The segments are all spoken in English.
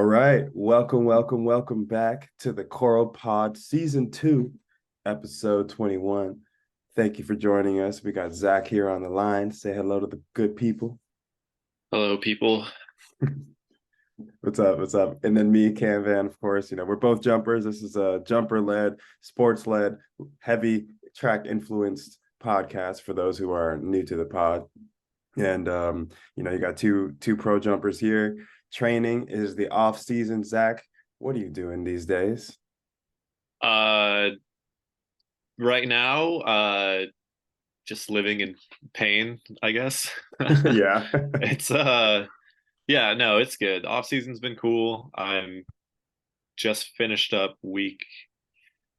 right. Welcome back to the Coral Pod Season 2, Episode 21. Thank you for joining us. We got Zach here on the line. Say hello to the good people. Hello, people. What's up? What's up? And then me, Cam Van, of course. We're both jumpers. This is a jumper-led, sports-led, heavy track influenced podcast for those who are new to the pod. And you got two pro jumpers here. Training is the off season. Zach, what are you doing these days? Uh, right now, just living in pain, I guess. Yeah. It's yeah, no, it's good. Off season's been cool. I'm just finished up week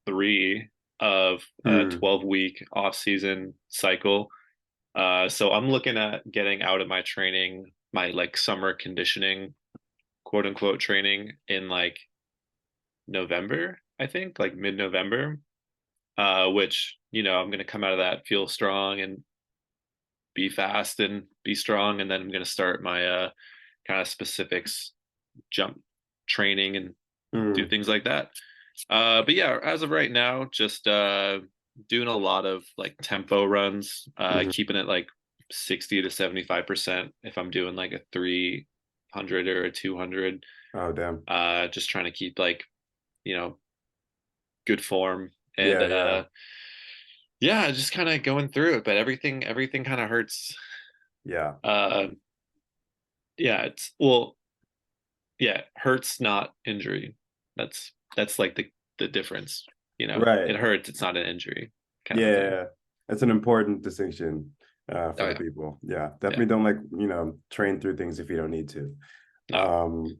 3 of a Hmm. 12-week off season cycle. So I'm looking at getting out of my training, my like summer conditioning, quote unquote training in like November, I think, like mid-November. Which, I'm going to come out of that, feel strong and be fast and be strong. And then I'm going to start my kind of specifics jump training and do Hmm. things like that. But yeah, as of right now, just doing a lot of like tempo runs, Hmm. keeping it like 60 to 75% if I'm doing like a 300 or a 200. Oh, damn. Just trying to keep like, you know, good form and Yeah, yeah, yeah, just kind of going through it, but everything kind of hurts. yeah. Uh, yeah, it's well, yeah, hurts not injury. That's like the difference. Right. It hurts. It's not an injury kind of a thing. Yeah. That's an important distinction for Oh the yeah, people. Yeah. yeah. Definitely don't train through things if you don't need to. No. Um,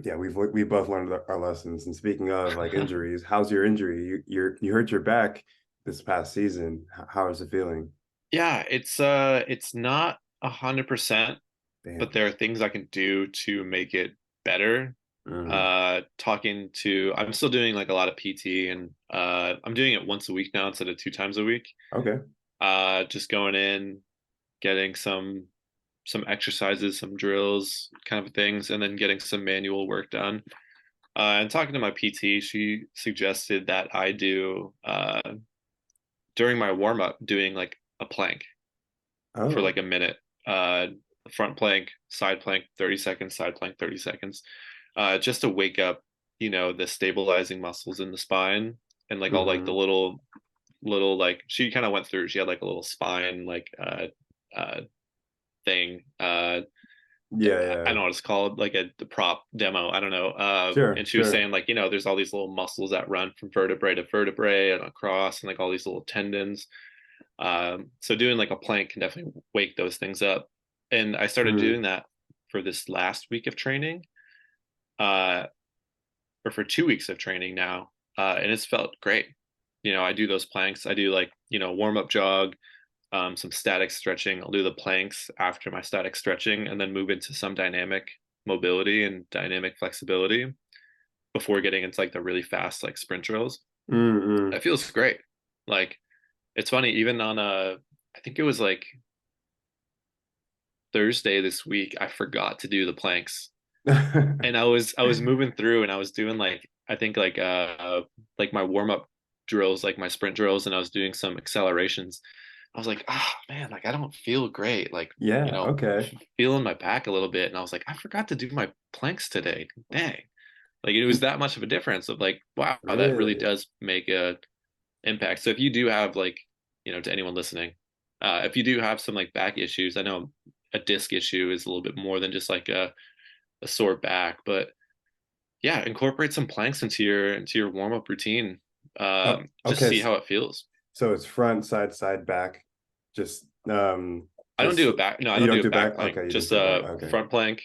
yeah, we both learned our lessons. And speaking of like injuries, how's your injury? You hurt your back this past season. How is it feeling? Yeah, it's not 100%, but Damn. there are things I can do to make it better. Mm. I'm still doing like a lot of PT and I'm doing it once a week now instead of 2 times a week. Okay. Just going in, getting some exercises, some drills, kind of things, and then getting some manual work done. And talking to my PT, she suggested that I do during my warm up doing like a plank for Oh. like a minute. Uh, Front plank, side plank, 30 seconds, side plank, 30 seconds, just to wake up, the stabilizing muscles in the spine and like all like the Hmm. little like she kind of went through. She had like a little spine like thing. Yeah, I yeah. don't know what it's called, like the prop demo. I don't know. Sure, And she was sure. saying like, there's all these little muscles that run from vertebrae to vertebrae and across, and like all these little tendons. So doing like a plank can definitely wake those things up. And I started Mm. doing that for this last week of training, uh, or for 2 weeks of training now, and it's felt great. I do those planks. I do like warm up jog, some static stretching. I'll do the planks after my static stretching and then move into some dynamic mobility and dynamic flexibility before getting into like the really fast like sprint drills. Mm, That feels great. Like it's funny, even on I think it was like Thursday this week, I forgot to do the planks. mm. And I was moving through and I was doing like I think like my warm up drills, like my sprint drills, and I was doing some accelerations. I was like, oh man, like I don't feel great. Like, Yeah, okay. feeling my back a little bit. And I was like, I forgot to do my planks today. Dang. Like it was that much of a difference of like, wow, that really Really? does make a impact. So if you do have like, to anyone listening, if you do have some like back issues, I know a disc issue is a little bit more than just like a sore back, but yeah, incorporate some planks into your warm up routine. Oh, Just okay. see how it feels. So it's front, side, back. Just I don't just do a back. No, I you don't don't do a do back back? plank. Okay, you just Just do back. a Okay. front plank,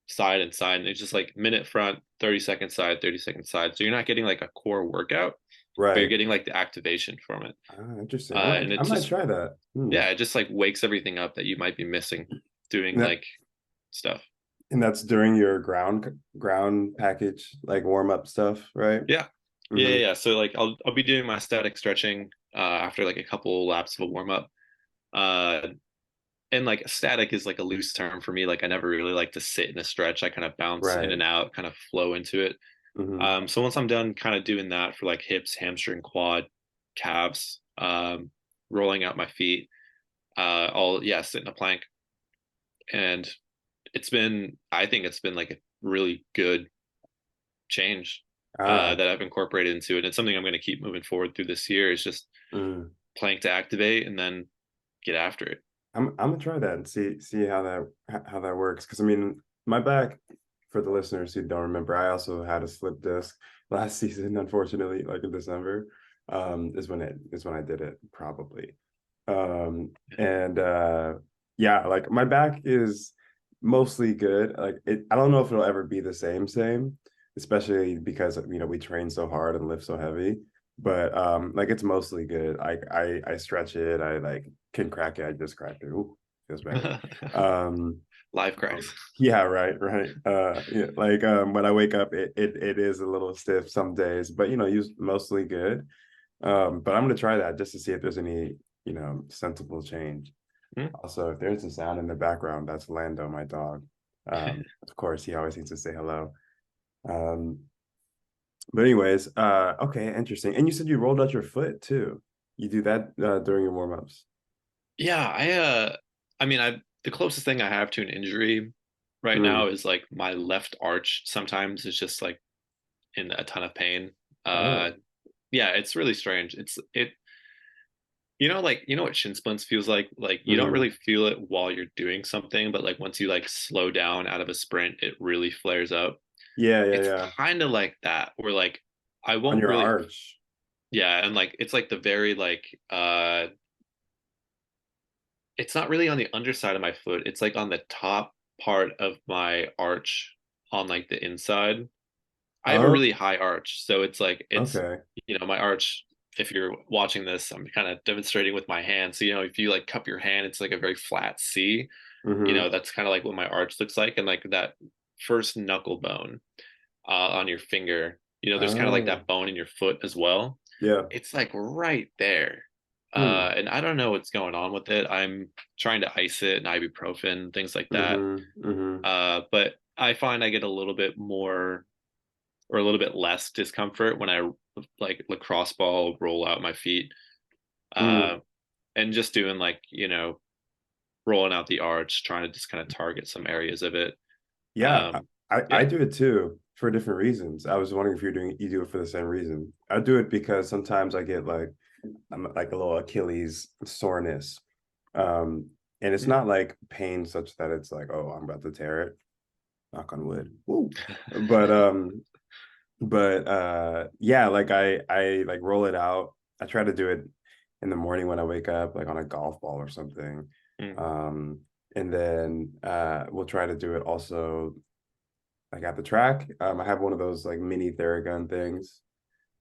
side and side. And it's just like minute front, 30 second side, 30 second side. So you're not getting like a core workout, but you're Right. getting like the activation from it. Ah, interesting. I might And I it might just try that. Hmm. yeah, it just like wakes everything up that you might be missing doing And that like stuff. and that's during your ground package, like warm up stuff, right? Yeah. Yeah, yeah, Mm-hmm. yeah. So like I'll be doing my static stretching after like a couple laps of a warm up. Uh and like static is like a loose term for me. Like I never really like to sit in a stretch. I kind of bounce in Right. and out, kind of flow into it. Hmm. So once I'm done kind of doing that for like hips, hamstring, quad, calves, rolling out my feet, I'll yeah sit in a plank, and I think it's been like a really good change Ah. that I've incorporated into it. It's something I'm going to keep moving forward through this year. Is just Mm. plank to activate and then get after it. I'm gonna try that and see how that works. Because I mean, my back, for the listeners who don't remember, I also had a slip disc last season, unfortunately, like in December. Is when I did it probably. And yeah, like my back is mostly good. Like I don't know if it'll ever be the same, especially because we train so hard and lift so heavy. But like it's mostly good. I stretch it. I like can crack it. I just cracked it. Ooh, feels better. Um, Live cracks. yeah, right. Yeah, like when I wake up, it is a little stiff some days, but use mostly good. But I'm gonna try that just to see if there's any, sensible change. Mm. Also, if there's a sound in the background, that's Lando, my dog. Of course, he always needs to say hello. Um, but anyways, okay, interesting. And you said you rolled out your foot too. You do that during your warm-ups. Yeah, I mean I the closest thing I have to an injury right now Mm. is like my left arch sometimes is just like in a ton of pain. Uh Oh. yeah, it's really strange. Like what shin splints feels like? Like you don't Hmm. really feel it while you're doing something, but like once you like slow down out of a sprint, it really flares up. It's Yeah. kind of like that, where like I On won't your really, arch. yeah, and like it's like the very like it's not really on the underside of my foot. It's like on the top part of my arch on like the inside. I have a Oh, really high arch, so it's like okay. my arch. If you're watching this, I'm kind of demonstrating with my hand. So if you like cup your hand, it's like a very flat C. Hmm. That's kind of like what my arch looks like, and like that first knuckle bone on your finger. There's kind of like Oh, that bone in your foot as well. yeah. It's like right there. Hmm. And I don't know what's going on with it. I'm trying to ice it and ibuprofen, things like that. Hmm. But I find I get a little bit more or a little bit less discomfort when I like lacrosse ball roll out my feet. Mm. Uh, and just doing like, rolling out the arch, trying to just kind of target some areas of it. Yeah, Um, I yeah. do it too for different reasons. I was wondering if you do it for the same reason. I do it because sometimes I get like I'm like a little Achilles soreness. Um, and it's not like pain such that it's like, oh, I'm about to tear it. Knock on wood. Woo. But yeah, like I like roll it out. I try to do it in the morning when I wake up, like on a golf ball or something. Mm. Um, and then we'll try to do it also like at the track. I have one of those like mini Theragun things,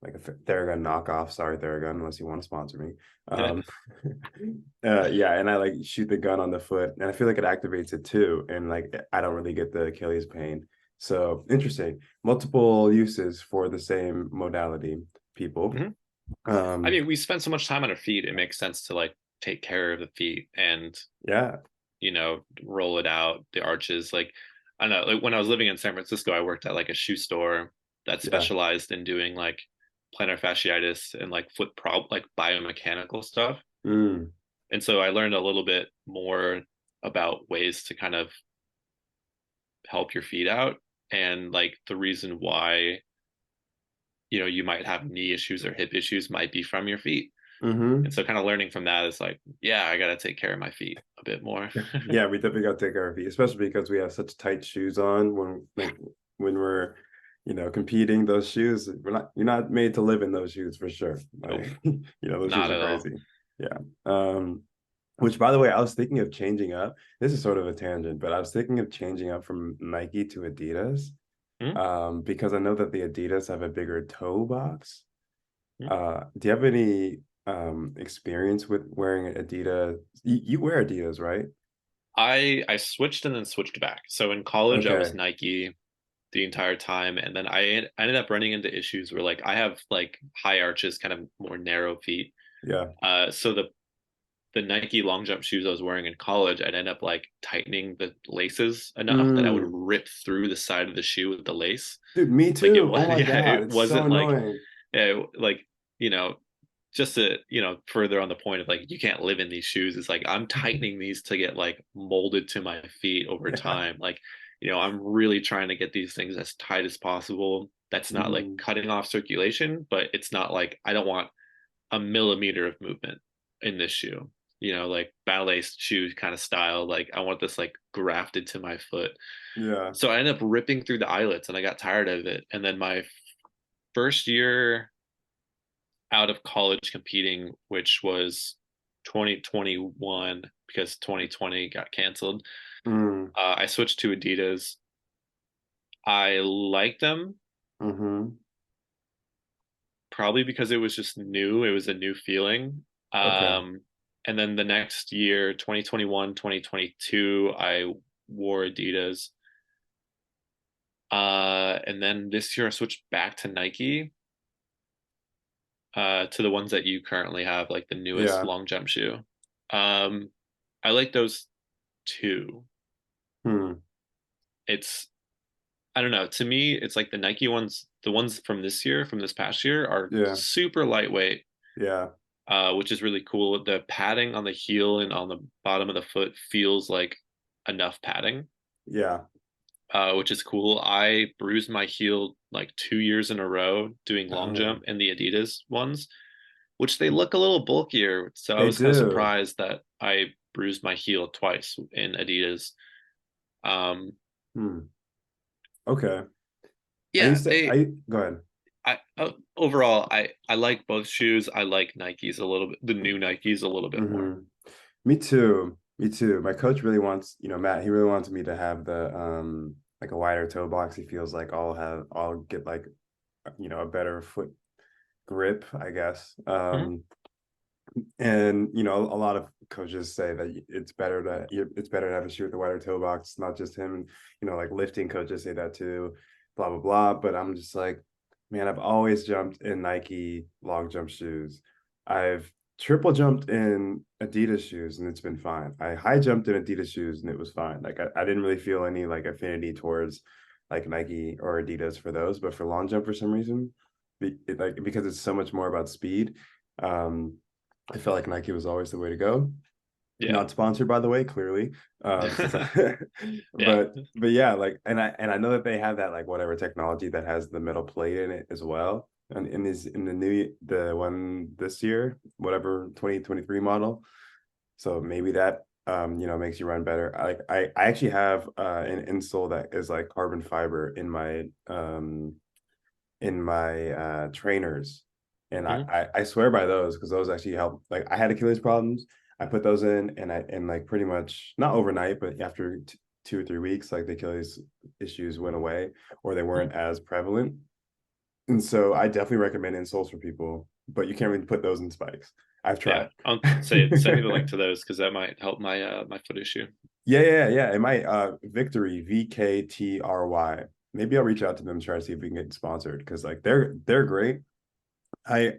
like a Theragun knockoff. Sorry, Theragun, unless you want to sponsor me. Um, yeah, and I like shoot the gun on the foot, and I feel like it activates it too, and like I don't really get the Achilles pain. So interesting, multiple uses for the same modality, people. Mhm. I Um, mean, we spend so much time on our feet. It makes sense to like take care of the feet and, yeah, roll it out, the arches. Like, I don't know, like when I was living in San Francisco, I worked at like a shoe store that yeah. specialized in doing like plantar fasciitis and like like biomechanical stuff. Mm, And so I learned a little bit more about ways to kind of help your feet out and like the reason why, you might have knee issues or hip issues might be from your feet. And mm-hmm. so kind of learning from that is like, yeah, I got to take care of my feet a bit more. Yeah, we definitely got to take care of feet, especially because we have such tight shoes on when we're competing. Those shoes, you're not made to live in those shoes for sure. Nope, Like those shoes not are at all. crazy. Yeah. Which by the way, I was thinking of changing up. This is sort of a tangent, but I was thinking of changing up from Nike to Adidas. Mm-hmm. Because I know that the Adidas have a bigger toe box. Mm-hmm. Do you have any experience with wearing Adidas? You wear Adidas, right? I switched and then switched back. So in college, I was Okay. Nike the entire time, and then I ended up running into issues where like I have like high arches, kind of more narrow feet. Yeah. So the Nike long jump shoes I was wearing in college, I'd end up like tightening the laces enough that I would Mm. rip through the side of the shoe with the lace. Dude, me Like it too. was, Oh my yeah, God. it It's so wasn't like, annoying. like, you know, just to, further on the point of like, you can't live in these shoes. It's like, I'm tightening these to get like molded to my feet over Yeah. time. Like, I'm really trying to get these things as tight as possible. That's not like Mm. cutting off circulation, but it's not like I don't want a millimeter of movement in this shoe. Like ballet shoe kind of style. Like I want this like grafted to my foot. Yeah. So I ended up ripping through the eyelets and I got tired of it. And then my first year out of college competing, which was 2021 because 2020 got canceled, Mm. I switched to Adidas. I liked them Mm-hmm. probably because it was just new. It was a new feeling. Okay. And then the next year, 2021, 2022, I wore Adidas. And then this year I switched back to Nike, to the ones that you currently have, like the newest Yeah. long jump shoe. Um, I like those too. Hmm. It's, I don't know. To me, it's like the Nike ones, the ones from this year, from this past year, are Yeah. super lightweight, Yeah. which is really cool. The padding on the heel and on the bottom of the foot feels like enough padding, Yeah. which is cool. I bruised my heel like 2 years in a row doing long Oh, jump in the Adidas ones, which they look a little bulkier. So I they was kind of do. surprised that I bruised my heel twice in Adidas. Um, Hmm. Okay. I yeah, used to I go ahead. overall I like both shoes. I like Nikes a little bit, the new Nikes a little bit more. Hmm. Me too. Me too. My coach really wants, Matt, he really wants me to have the like a wider toe box. He feels like I'll get like a better foot grip, I guess. Mhm. And a lot of coaches say that it's better to have a shoe with a wider toe box, not just him. Like lifting coaches say that too, blah blah blah. But I'm just like, man, I've always jumped in Nike long jump shoes. I've triple jumped in Adidas shoes and it's been fine. I high jumped in Adidas shoes and it was fine. Like I didn't really feel any like affinity towards like Nike or Adidas for those, but for long jump for some reason, because it's so much more about speed. Um, I felt like Nike was always the way to go. Yeah. Not sponsored, by the way, clearly. Since I, Yeah. but yeah, like, and I know that they have that like whatever technology that has the metal plate in it as well. And in the one this year, whatever 2023 model. So maybe that makes you run better. I actually have an insole that is like carbon fiber in my trainers, and I, Mhm. I I swear by those because those actually help. Like I had Achilles problems, I put those in, and like pretty much not overnight, but after 2 or 3 weeks, like the Achilles issues went away or they weren't as prevalent. And so I definitely recommend insoles for people, but you can't really put those in spikes. I've Yeah. tried. I'll say send me the link to those because that might help my foot issue. Yeah. It might Victory, VKTRY. Maybe I'll reach out to them and try to see if we can get sponsored because like they're great. I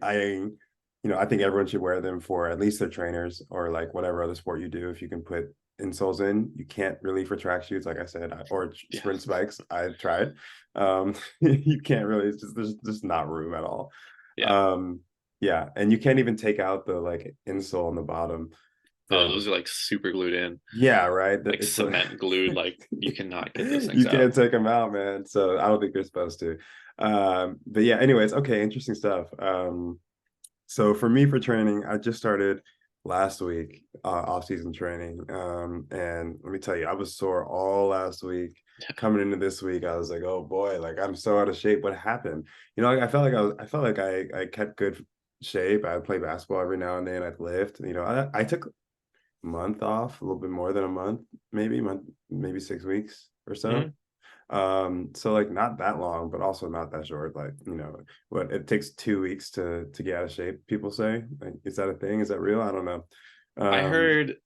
think everyone should wear them for at least their trainers or like whatever other sport you do. If you can put insoles in, you can't really for track shoes, like I said, or Yeah. sprint spikes. I've tried. You can't really. It's just there's just not room at all. Yeah. Um, yeah, and you can't even take out the like insole on the bottom Oh, for those are like super glued in, yeah, right. like It's cement glued. Like you cannot get those things you out. can't take them out, man. So I don't think they're supposed to. But yeah, anyways, okay, interesting stuff. So for me, for training, I just started last week, off-season training. And let me tell you, I was sore all last week. Coming into this week, I was like, oh boy, like I'm so out of shape. What happened? I felt like I kept good shape. I play basketball every now and then. I'd lift. I took a month off, a little bit more than a month, maybe 6 weeks or so. Mhm. So like not that long, but also not that short. Like, what it takes 2 weeks to get out of shape, people say. Like, is that a thing? Is that real? I don't know. I Um, heard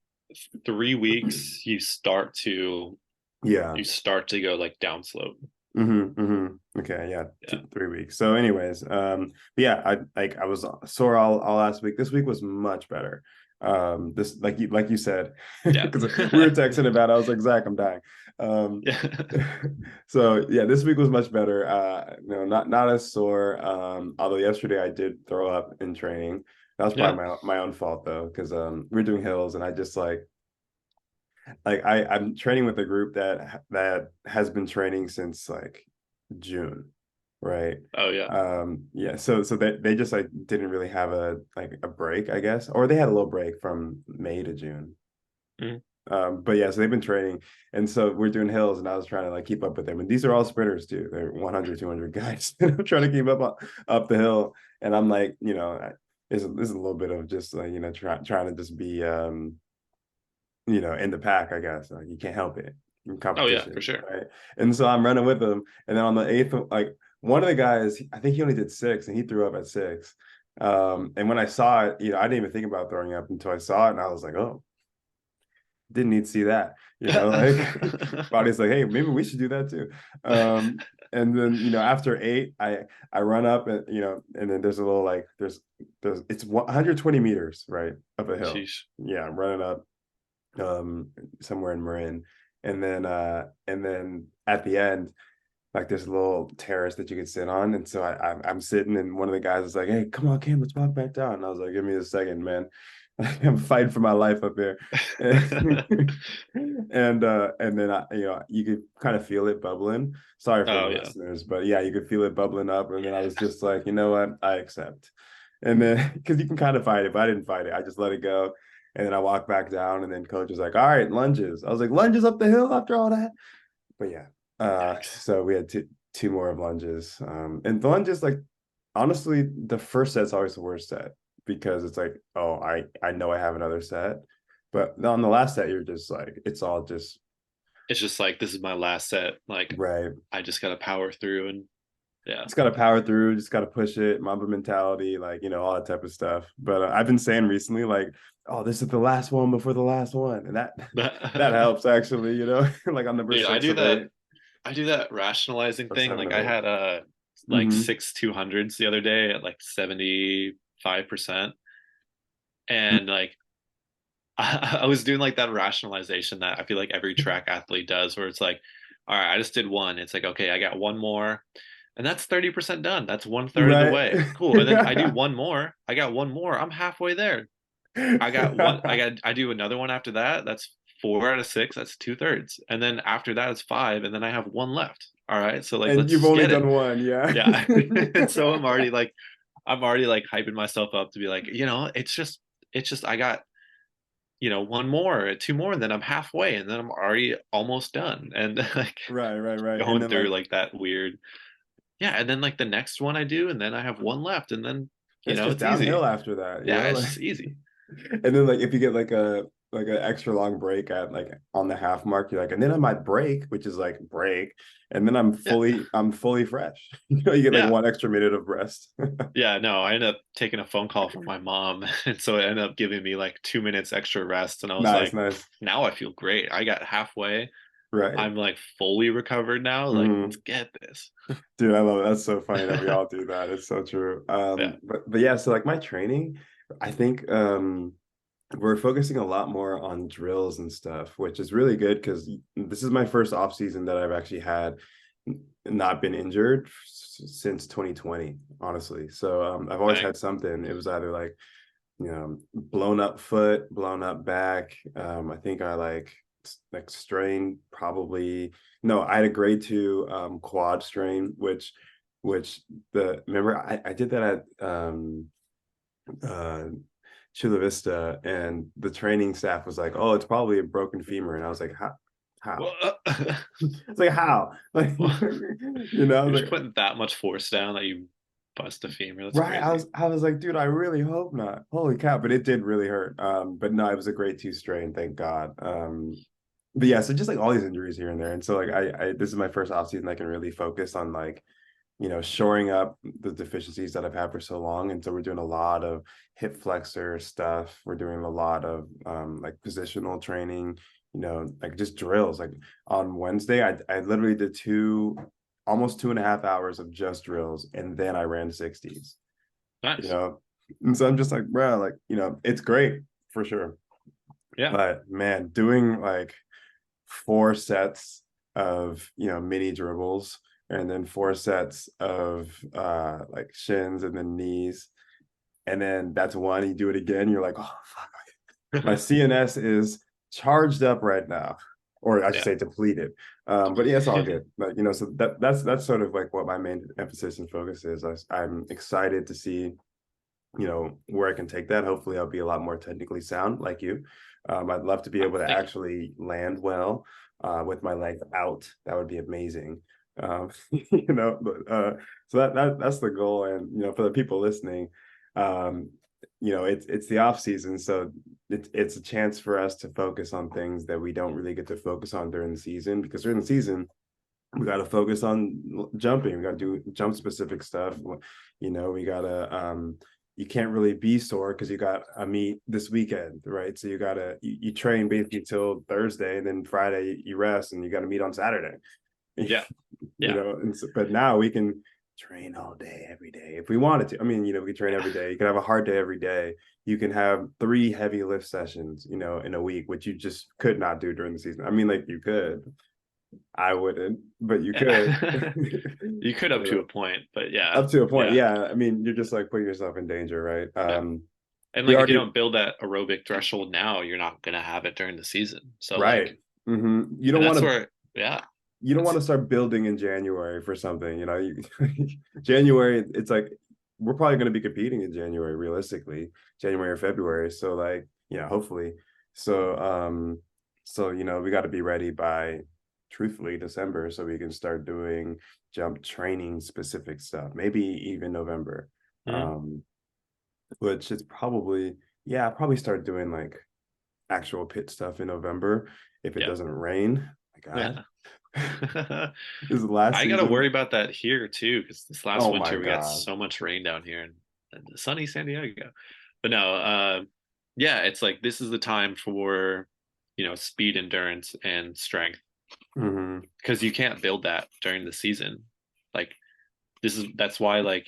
3 weeks you start to yeah. you start to go like downslope. Mm-hmm. Okay, yeah, Yeah. 3 weeks. So, anyways, but yeah, I was sore all last week. This week was much better. This like you said, Yeah. because we were texting about it. I was like, Zach, I'm dying. Um, Yeah. so yeah, this week was much better. Not as sore. Although yesterday I did throw up in training. That was Yeah. probably my own fault though, because we are doing hills and I just I'm training with a group that has been training since like June, right? Oh yeah. Yeah, so they just like didn't really have a break, I guess, or they had a little break from May to June. Mhm. But yeah, so they've been training, and so we're doing hills, and I was trying to like keep up with them, and these are all sprinters too. They're 100, 200 guys. I'm trying to keep up the hill, and I'm like, this is a little bit of just like trying to just be in the pack, I guess. Like you can't help it in Oh yeah, for competition, sure. right? And so I'm running with them. And then on the eighth, like one of the guys, I think he only did 6 and he threw up at 6. And when I saw it, I didn't even think about throwing up until I saw it. And I was like, oh, didn't need to see that, like body's like, hey, maybe we should do that too. And then, after 8, I run up and then there's a little like, there's it's 120 meters, right, up a hill. Sheesh. Yeah, I'm running up somewhere in Marin. And then at the end, like there's a little terrace that you could sit on. And so I'm sitting and one of the guys is like, hey, come on, Cam, let's walk back down. And I was like, give me a second, man. I'm fighting for my life up here. And then you could kind of feel it bubbling. Sorry for the Oh yeah. listeners, but yeah, you could feel it bubbling up. And then I was just like, you know what? I accept. And then because you can kind of fight it, but I didn't fight it. I just let it go. And then I walked back down, and then coach was like, all right, lunges. I was like, lunges up the hill after all that. But yeah. Yikes. So we had two more of lunges. And the lunges, like honestly, the first set's always the worst set because it's like, oh, I know I have another set. But on the last set, you're just like, it's all just It's just like this is my last set. Like right. I just gotta power through and yeah. Just gotta power through, just gotta push it, Mamba mentality, like all that type of stuff. But I've been saying recently, like, oh, this is the last one before the last one, and that helps actually, like on number Dude, 6 of 8 I do that rationalizing or thing. 7 Like of I 8. had like Mm-hmm. 6 200s the other day at like 75%. And like I was doing like that rationalization that I feel like every track athlete does, where it's like, all right, I just did one. It's like, okay, I got one more, and that's 30% done. That's one third of the Right. way. Cool. And then I do one more. I got one more. I'm halfway there. I got one. I do another one after that. That's 4 out of 6. That's 2/3. And then after that it's 5, and then I have one left. All right. So like, And let's you've just only get it. done one, yeah. Yeah. And so I'm already like hyping myself up to be like, it's just I got one more, two more, and then I'm halfway, and then I'm already almost done. And like Right. And going then through like like that weird, yeah. And then like the next one I do, and then I have one left, and then it's just it's easy. downhill after that, Yeah, it's like just easy. and then like if you get like an extra long break at like on the half mark, you're like, and then I might break, which is like break, and then Yeah, I'm fully fresh. You get like yeah, 1 extra minute of rest. yeah. No, I ended up taking a phone call from my mom, and so it ended up giving me like 2 minutes extra rest, and I was Nice, like, nice. now I feel great. I got halfway. Right. I'm like fully recovered now. Like, let's Mhm. get this. Dude, I love it. That's so funny that we all do that. It's so true. Yeah, But yeah, so like my training, I think we're focusing a lot more on drills and stuff, which is really good because this is my first off season that I've actually had not been injured since 2020, honestly. So I've always dang. had something. It was either like, blown up foot, blown up back. I think I like strained probably no, I had a grade 2 quad strain, which the remember I did that at uh Chula Vista, and the training staff was like, "Oh, it's probably a broken femur," and I was like, "How? How?" Well, It's like how? Like, well, I was you're just like, putting that much force down that you bust a femur. That's right. I crazy. was I was like, dude, I really hope not. Holy cow! But it did really hurt. But no, it was a grade 2 strain, thank God. But yeah, so just like all these injuries here and there, and so like I this is my first off season I can really focus on like shoring up the deficiencies that I've had for so long. And so we're doing a lot of hip flexor stuff. We're doing a lot of like positional training, like just drills. Like on Wednesday, I literally did 2 almost 2.5 hours of just drills, and then I ran 60s, you Nice. know. And so I'm just like, bro, like, it's great for sure. Yeah. But man, doing like 4 sets of, mini dribbles, and then 4 sets of like shins and then knees, and then that's one, you do it again, you're like, oh fuck, my CNS is charged up right now, or I should Yeah. say depleted. But yeah, it's all good. But so that's sort of like what my main emphasis and focus is. I'm excited to see, where I can take that. Hopefully, I'll be a lot more technically sound like you. I'd love to be able to Thank you. actually land well with my leg out. That would be amazing. But so that's the goal. And for the people listening, um, it's the off season, so it's a chance for us to focus on things that we don't really get to focus on during the season, because during the season we got to focus on jumping. We got to do jump specific stuff. We got to you can't really be sore because you got a meet this weekend, right? So you train basically till Thursday, and then Friday you rest, and you got to meet on Saturday. Yeah. Yeah. But now we can train all day every day if we wanted to. I mean, we can train Yeah. every day. You can have a hard day every day. You can have 3 heavy lift sessions, in a week, which you just could not do during the season. I mean, like, you could. I wouldn't, but you could. Yeah. You could up to a point, but yeah. Up to a point, Yeah. yeah. I mean, you're just like putting yourself in danger, right? Yeah. And We like if you already don't build that aerobic threshold now, you're not gonna have it during the season. So right. like, You and don't want that's to where, yeah, you don't want that's to start building in January for something, January, it's like we're probably going to be competing in January, realistically, January or February. So like, yeah, hopefully. So we got to be ready by, truthfully, December, so we can start doing jump training specific stuff, maybe even November. mhm, Um, which is probably, yeah, I'll probably start doing like actual pit stuff in November if it yeah, doesn't rain. My God. yeah. This is the last I gotta worry season. about that here too, because this last Oh my winter we got God. so much rain down here in sunny San Diego. But no, yeah, it's like this is the time for, speed, endurance, and strength, Hmm. because you can't build that during the season. Like that's why like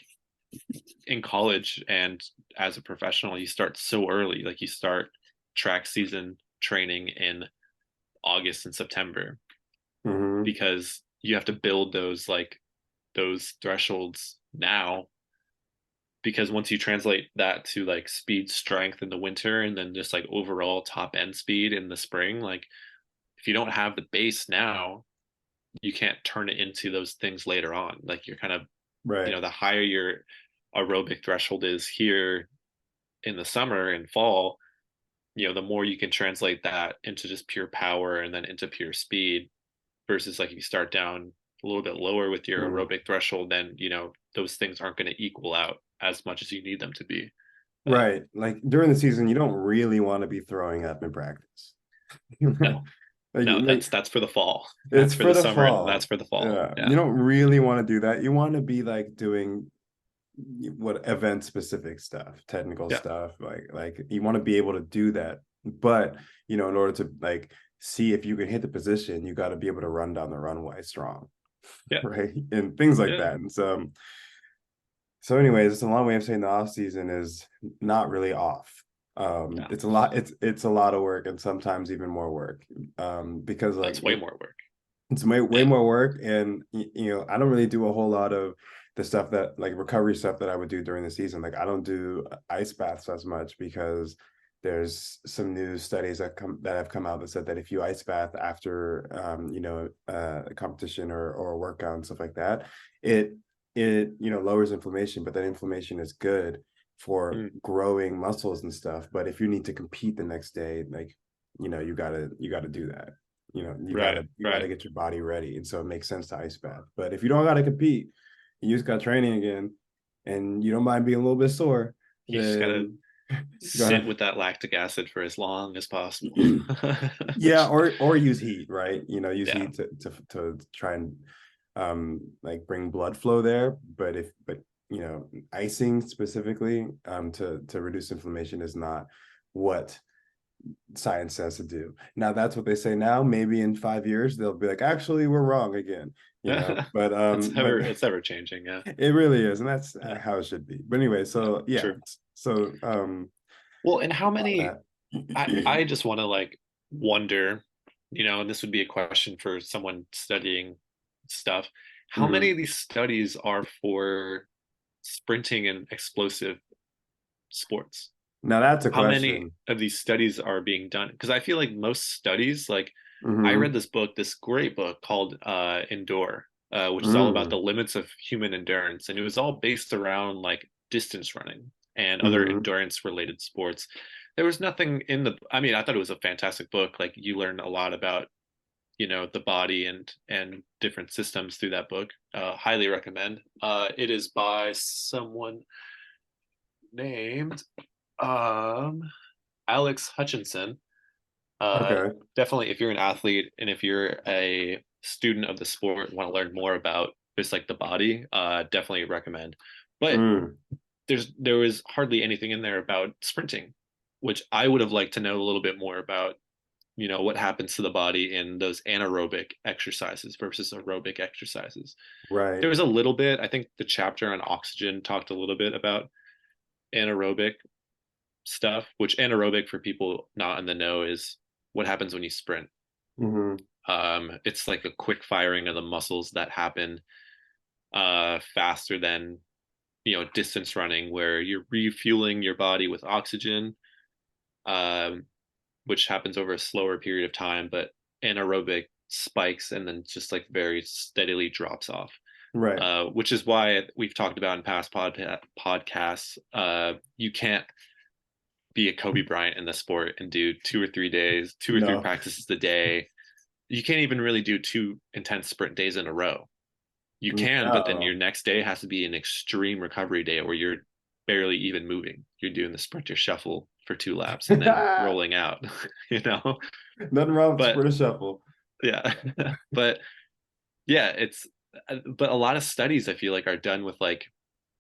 in college and as a professional, you start so early. Like you start track season training in August and September, Hmm. because you have to build those thresholds now, because once you translate that to like speed strength in the winter and then just like overall top end speed in the spring, like if you don't have the base now, you can't turn it into those things later on. Like you're kind of, Right. the higher your aerobic threshold is here in the summer and fall, the more you can translate that into just pure power and then into pure speed, versus like if you start down a little bit lower with your Mhm. aerobic threshold, then those things aren't going to equal out as much as you need them to be. Right. Like during the season, you don't really want to be throwing up in practice. No, no, Like that's for the fall. it's That's for for the the summer, and that's fall. for the fall. Yeah. You Yeah, don't really want to do that. You want to be like doing what event specific stuff, technical yeah, stuff. Like you want to be able to do that. But in order to like see if you can hit the position, you got to be able to run down the runway strong, yeah, right? And things like yeah, that. And so anyways, it's a long way of saying the off season is not really off. yeah. It's a lot of work, and sometimes even more work. Because like That's way more work. it's way more work, and I don't really do a whole lot of the stuff that like recovery stuff that I would do during the season. Like I don't do ice baths as much, because there's some new studies that have come out that said that if you ice bath after a competition or a workout and stuff like that, it lowers inflammation, but that inflammation is good for Mm, growing muscles and stuff. But if you need to compete the next day, like you gotta do that. You right, gotta you right. gotta get your body ready, and so it makes sense to ice bath. But if you don't gotta compete, you just got training again, and you don't mind being a little bit sore, You just gotta then you're sit gonna with that lactic acid for as long as possible. yeah, or use heat, right? Use Yeah, heat to try and like bring blood flow there. But icing specifically to reduce inflammation is not what science says to do. Now that's what they say now. Maybe in 5 years they'll be like, actually, we're wrong again, you know. But It's ever changing. Yeah. it really is, and that's Yeah. how it should be. But anyway, Yeah. so yeah, True. so Well, and how many, that. I just want to like wonder, and this would be a question for someone studying stuff. How many Mhm. of these studies are for sprinting and explosive sports? Now that's a How many question. of these studies are being done? Because I feel like most studies, like I read Hmm. this great book called Endure, which is all about the Mm. limits of human endurance, and it was all based around like distance running and other Hmm. endurance related sports. There was nothing in the, I mean, I thought it was a fantastic book. Like you learn a lot about, the body and different systems through that book. Highly recommend. It is by someone named um Alex Hutchinson. Uh, Okay. Definitely, if you're an athlete and if you're a student of the sport and want to learn more about just like the body, definitely recommend. But Mm. there was hardly anything in there about sprinting, which I would have liked to know a little bit more about. What happens to the body in those anaerobic exercises versus aerobic exercises. Right. There was a little bit. I think the chapter on oxygen talked a little bit about anaerobic stuff, which anaerobic for people not in the know is what happens when you sprint. Hmm. It's like a quick firing of the muscles that happen faster than distance running, where you're refueling your body with oxygen, um, which happens over a slower period of time, but anaerobic spikes and then just like very steadily drops off. Right. Which is why we've talked about in past podcasts. You can't be a Kobe Bryant in the sport and do 2 or 3 days, 2 or 3 No. practices a day. You can't even really do two intense sprint days in a row. You can, but then your No. next day has to be an extreme recovery day where you're barely even moving. You're doing the sprinter shuffle for 2 laps and then Nothing rolling out, you know? wrong with But Sprint Shuffle. yeah, but yeah, but a lot of studies I feel like are done with like,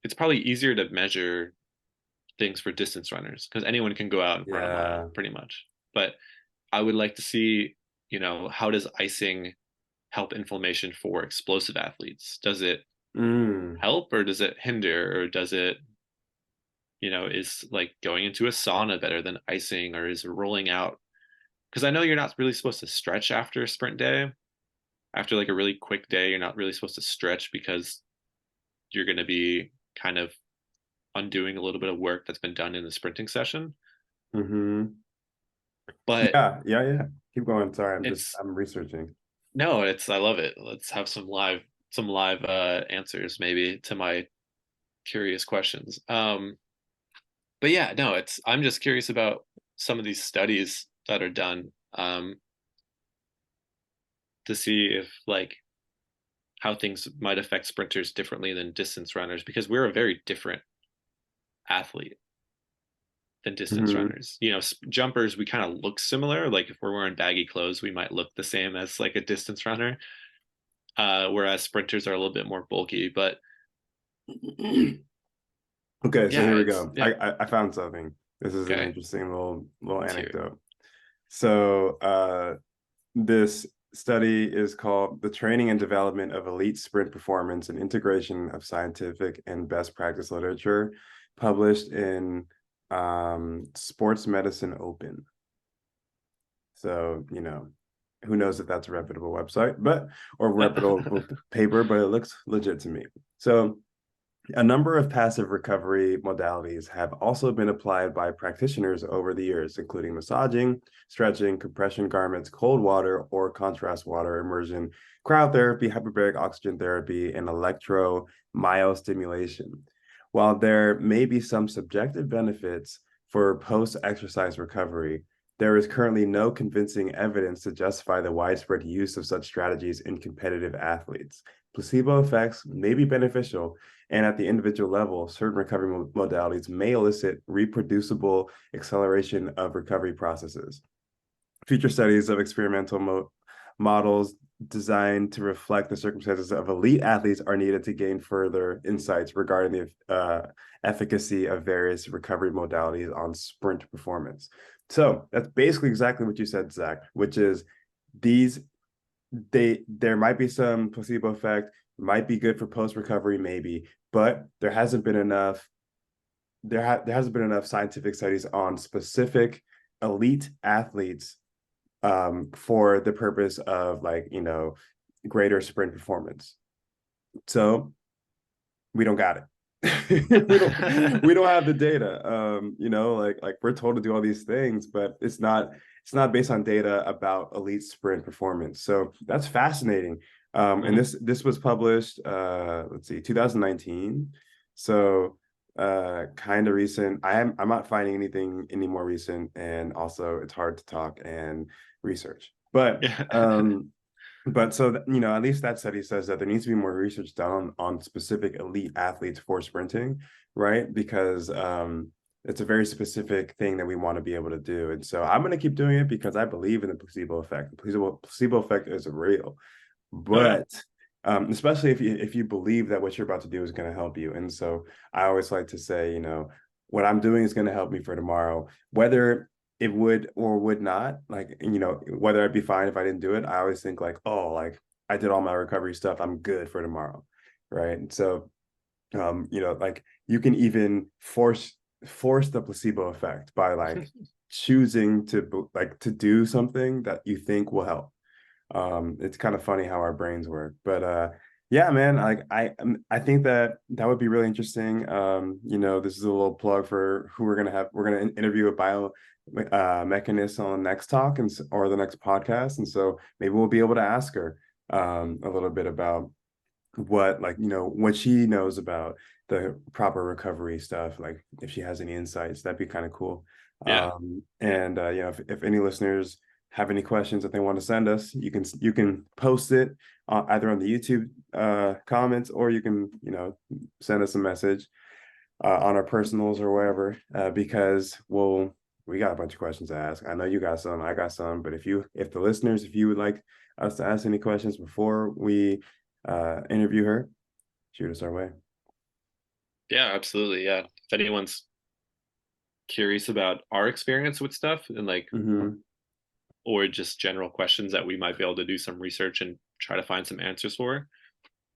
it's probably easier to measure things for distance runners because anyone can go out and run a mile Yeah. pretty much. But I would like to see, how does icing help inflammation for explosive athletes? Does it Mm. help or does it hinder or does it, is like going into a sauna better than icing or is rolling out? Because I know you're not really supposed to stretch after a sprint day. After like a really quick day, you're not really supposed to stretch because you're going to be kind of undoing a little bit of work that's been done in the sprinting session. Hmm. But Yeah. Yeah. Yeah. Keep going. Sorry. it's I'm researching. no, I love it. Let's have some live answers maybe to my curious questions. But yeah, no, I'm just curious about some of these studies that are done to see if like how things might affect sprinters differently than distance runners because we're a very different athlete than distance Hmm. runners. Jumpers we kind of look similar. Like if we're wearing baggy clothes, we might look the same as like a distance runner. Whereas sprinters are a little bit more bulky. But Okay, so yeah, here we it's go. yeah. I found something. This is an Okay, interesting little let's hear it. anecdote. So this study is called The Training and Development of Elite Sprint Performance and Integration of Scientific and Best Practice Literature, published in Sports Medicine Open. So, who knows if that's a reputable website, or reputable paper, but it looks legit to me. So a number of passive recovery modalities have also been applied by practitioners over the years, including massaging, stretching, compression garments, cold water or contrast water immersion, cryotherapy, hyperbaric oxygen therapy, and electromyostimulation. While there may be some subjective benefits for post-exercise recovery, there is currently no convincing evidence to justify the widespread use of such strategies in competitive athletes. Placebo effects may be beneficial, and at the individual level, certain recovery modalities may elicit reproducible acceleration of recovery processes. Future studies of experimental models designed to reflect the circumstances of elite athletes are needed to gain further insights regarding the efficacy of various recovery modalities on sprint performance. So that's basically exactly what you said, Zach, which is these there might be some placebo effect, might be good for post recovery, maybe, but there hasn't been enough scientific studies on specific elite athletes for the purpose of like greater sprint performance. So we don't got it. We don't have the data. Like we're told to do all these things, but it's not based on data about elite sprint performance. So that's fascinating. And Mhm. this was published let's see, 2019. So kind of recent. I'm not finding anything any more recent, and also it's hard to talk and research. Yeah. But so at least that study says that there needs to be more research done on specific elite athletes for sprinting, right? Because it's a very specific thing that we want to be able to do. And so I'm going to keep doing it because I believe in the placebo effect. The placebo effect is real, Oh yeah. but especially if you believe that what you're about to do is going to help you. And so I always like to say, what I'm doing is going to help me for tomorrow, whether it would or would not, like, whether I'd be fine if I didn't do it. I always think like, oh, like I did all my recovery stuff, I'm good for tomorrow, right? And so like you can even force the placebo effect by like choosing to do something that you think will help. It's kind of funny how our brains work, but yeah, man, like I think that would be really interesting. This is a little plug for who we're gonna interview a bio mechanist on the next talk or the next podcast, and so maybe we'll be able to ask her a little bit about what she knows about the proper recovery stuff, like if she has any insights. That'd be kind of cool. Yeah. And if any listeners have any questions that they want to send us, you can post it either on the YouTube comments, or you can send us a message on our personals or wherever, because we got a bunch of questions to ask. I know you got some, I got some, but if you would like us to ask any questions before we interview her, shoot us our way. Yeah, absolutely. Yeah. If anyone's curious about our experience with stuff and like, Mm-hmm. or just general questions that we might be able to do some research and try to find some answers for,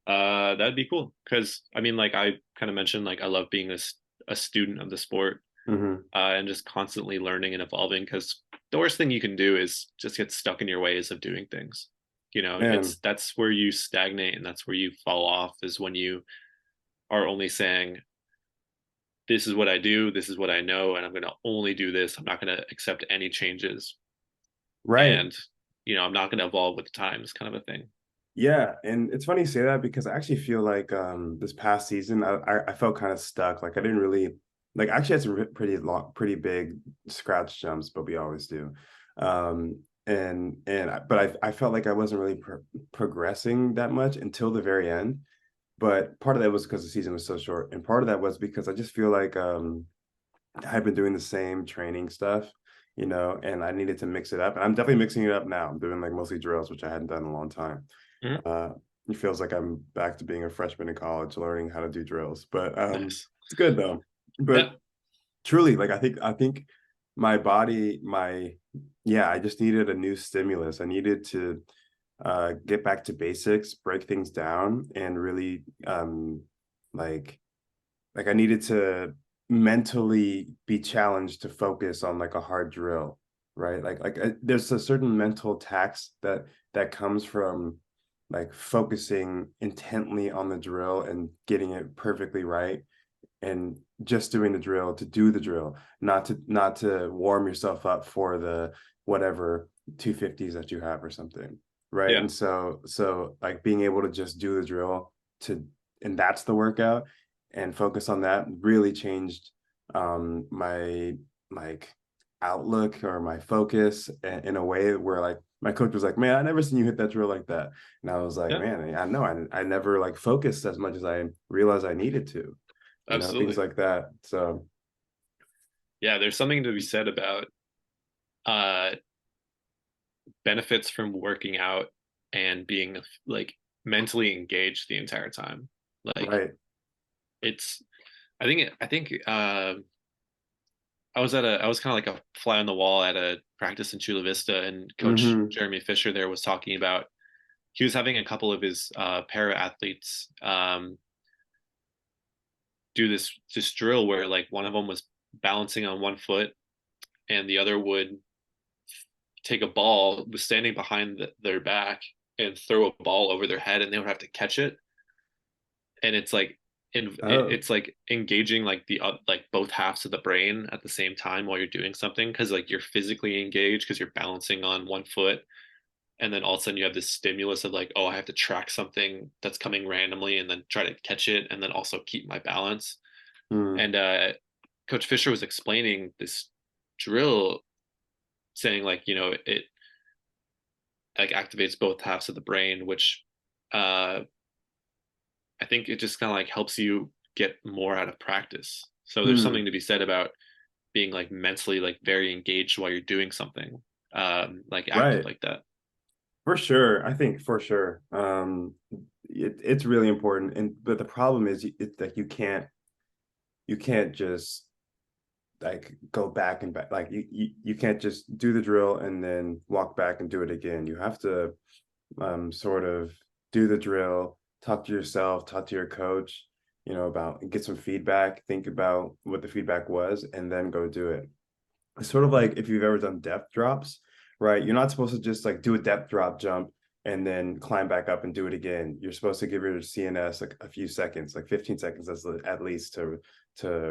that'd be cool. Because I mean, like I kind of mentioned, like I love being a student of the sport, Mm-hmm. and just constantly learning and evolving. Because the worst thing you can do is just get stuck in your ways of doing things. Man, That's where you stagnate and that's where you fall off, is when you are only saying, this is what I do, this is what I know, and I'm going to only do this. I'm not going to accept any changes. right. And, I'm not going to evolve with the times, kind of a thing. Yeah, and it's funny you say that because I actually feel like this past season I felt kind of stuck. Like I didn't really like I actually had some pretty long, pretty big scratch jumps, but we always do. But I felt like I wasn't really progressing that much until the very end. But part of that was because the season was so short, and part of that was because I just feel like I've been doing the same training stuff, and I needed to mix it up. And I'm definitely mixing it up now. I'm doing like mostly drills, which I hadn't done in a long time. Mm-hmm. Uh, it feels like I'm back to being a freshman in college, learning how to do drills. But Nice. it's good though. Yeah. But truly, like I think my body, yeah, I just needed a new stimulus. I needed to get back to basics, break things down, and really like I needed to mentally be challenged to focus on like a hard drill, right? There's a certain mental tax that comes from like focusing intently on the drill and getting it perfectly right, and just doing the drill to do the drill, not to warm yourself up for the whatever 250s that you have or something, right? Yeah. And so like being able to just do the drill to and that's the workout, and focus on that really changed my like outlook or my focus in a way where like my coach was like, man, I never seen you hit that drill like that. And I was like, Yeah. man, I know I never like focused as much as I realized I needed to, things Absolutely. like that. So Yeah. There's something to be said about uh, benefits from working out and being like mentally engaged the entire time. Like right. it's, I think I was kind of like a fly on the wall at a practice in Chula Vista, and Coach Mm-hmm. Jeremy Fisher there was talking about he was having a couple of his para athletes do this drill where like one of them was balancing on one foot and the other would take a ball, was standing behind their back and throw a ball over their head, and they would have to catch it. And it's like Oh. it's like engaging like the like both halves of the brain at the same time while you're doing something, because like you're physically engaged because you're balancing on one foot, and then all of a sudden you have this stimulus of like, oh, I have to track something that's coming randomly and then try to catch it and then also keep my balance. Mm. And Coach Fisher was explaining this drill, saying like, you know, it like activates both halves of the brain, which uh I think it just kind of like helps you get more out of practice. So there's Hmm. something to be said about being like mentally like very engaged while you're doing something like active Right. like that. For sure. I think for sure. It's really important. And but the problem is it's like you can't just like go back and back. Like you can't just do the drill and then walk back and do it again. You have to sort of do the drill, talk to yourself, talk to your coach, about get some feedback, think about what the feedback was, and then go do it. It's sort of like if you've ever done depth drops, right? You're not supposed to just like do a depth drop jump and then climb back up and do it again. You're supposed to give your CNS like a few seconds, like 15 seconds at least to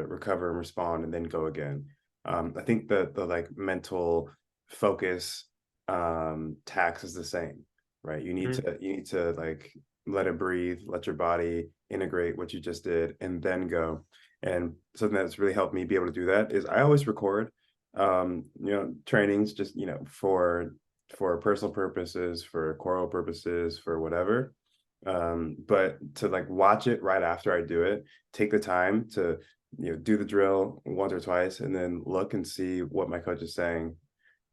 recover and respond and then go again. I think the like mental focus tax is the same, right? Mm-hmm. You need to like let it breathe, let your body integrate what you just did, and then go. And something that's really helped me be able to do that is I always record trainings just, for personal purposes, for choral purposes, for whatever. But to like watch it right after I do it, take the time to, do the drill once or twice and then look and see what my coach is saying.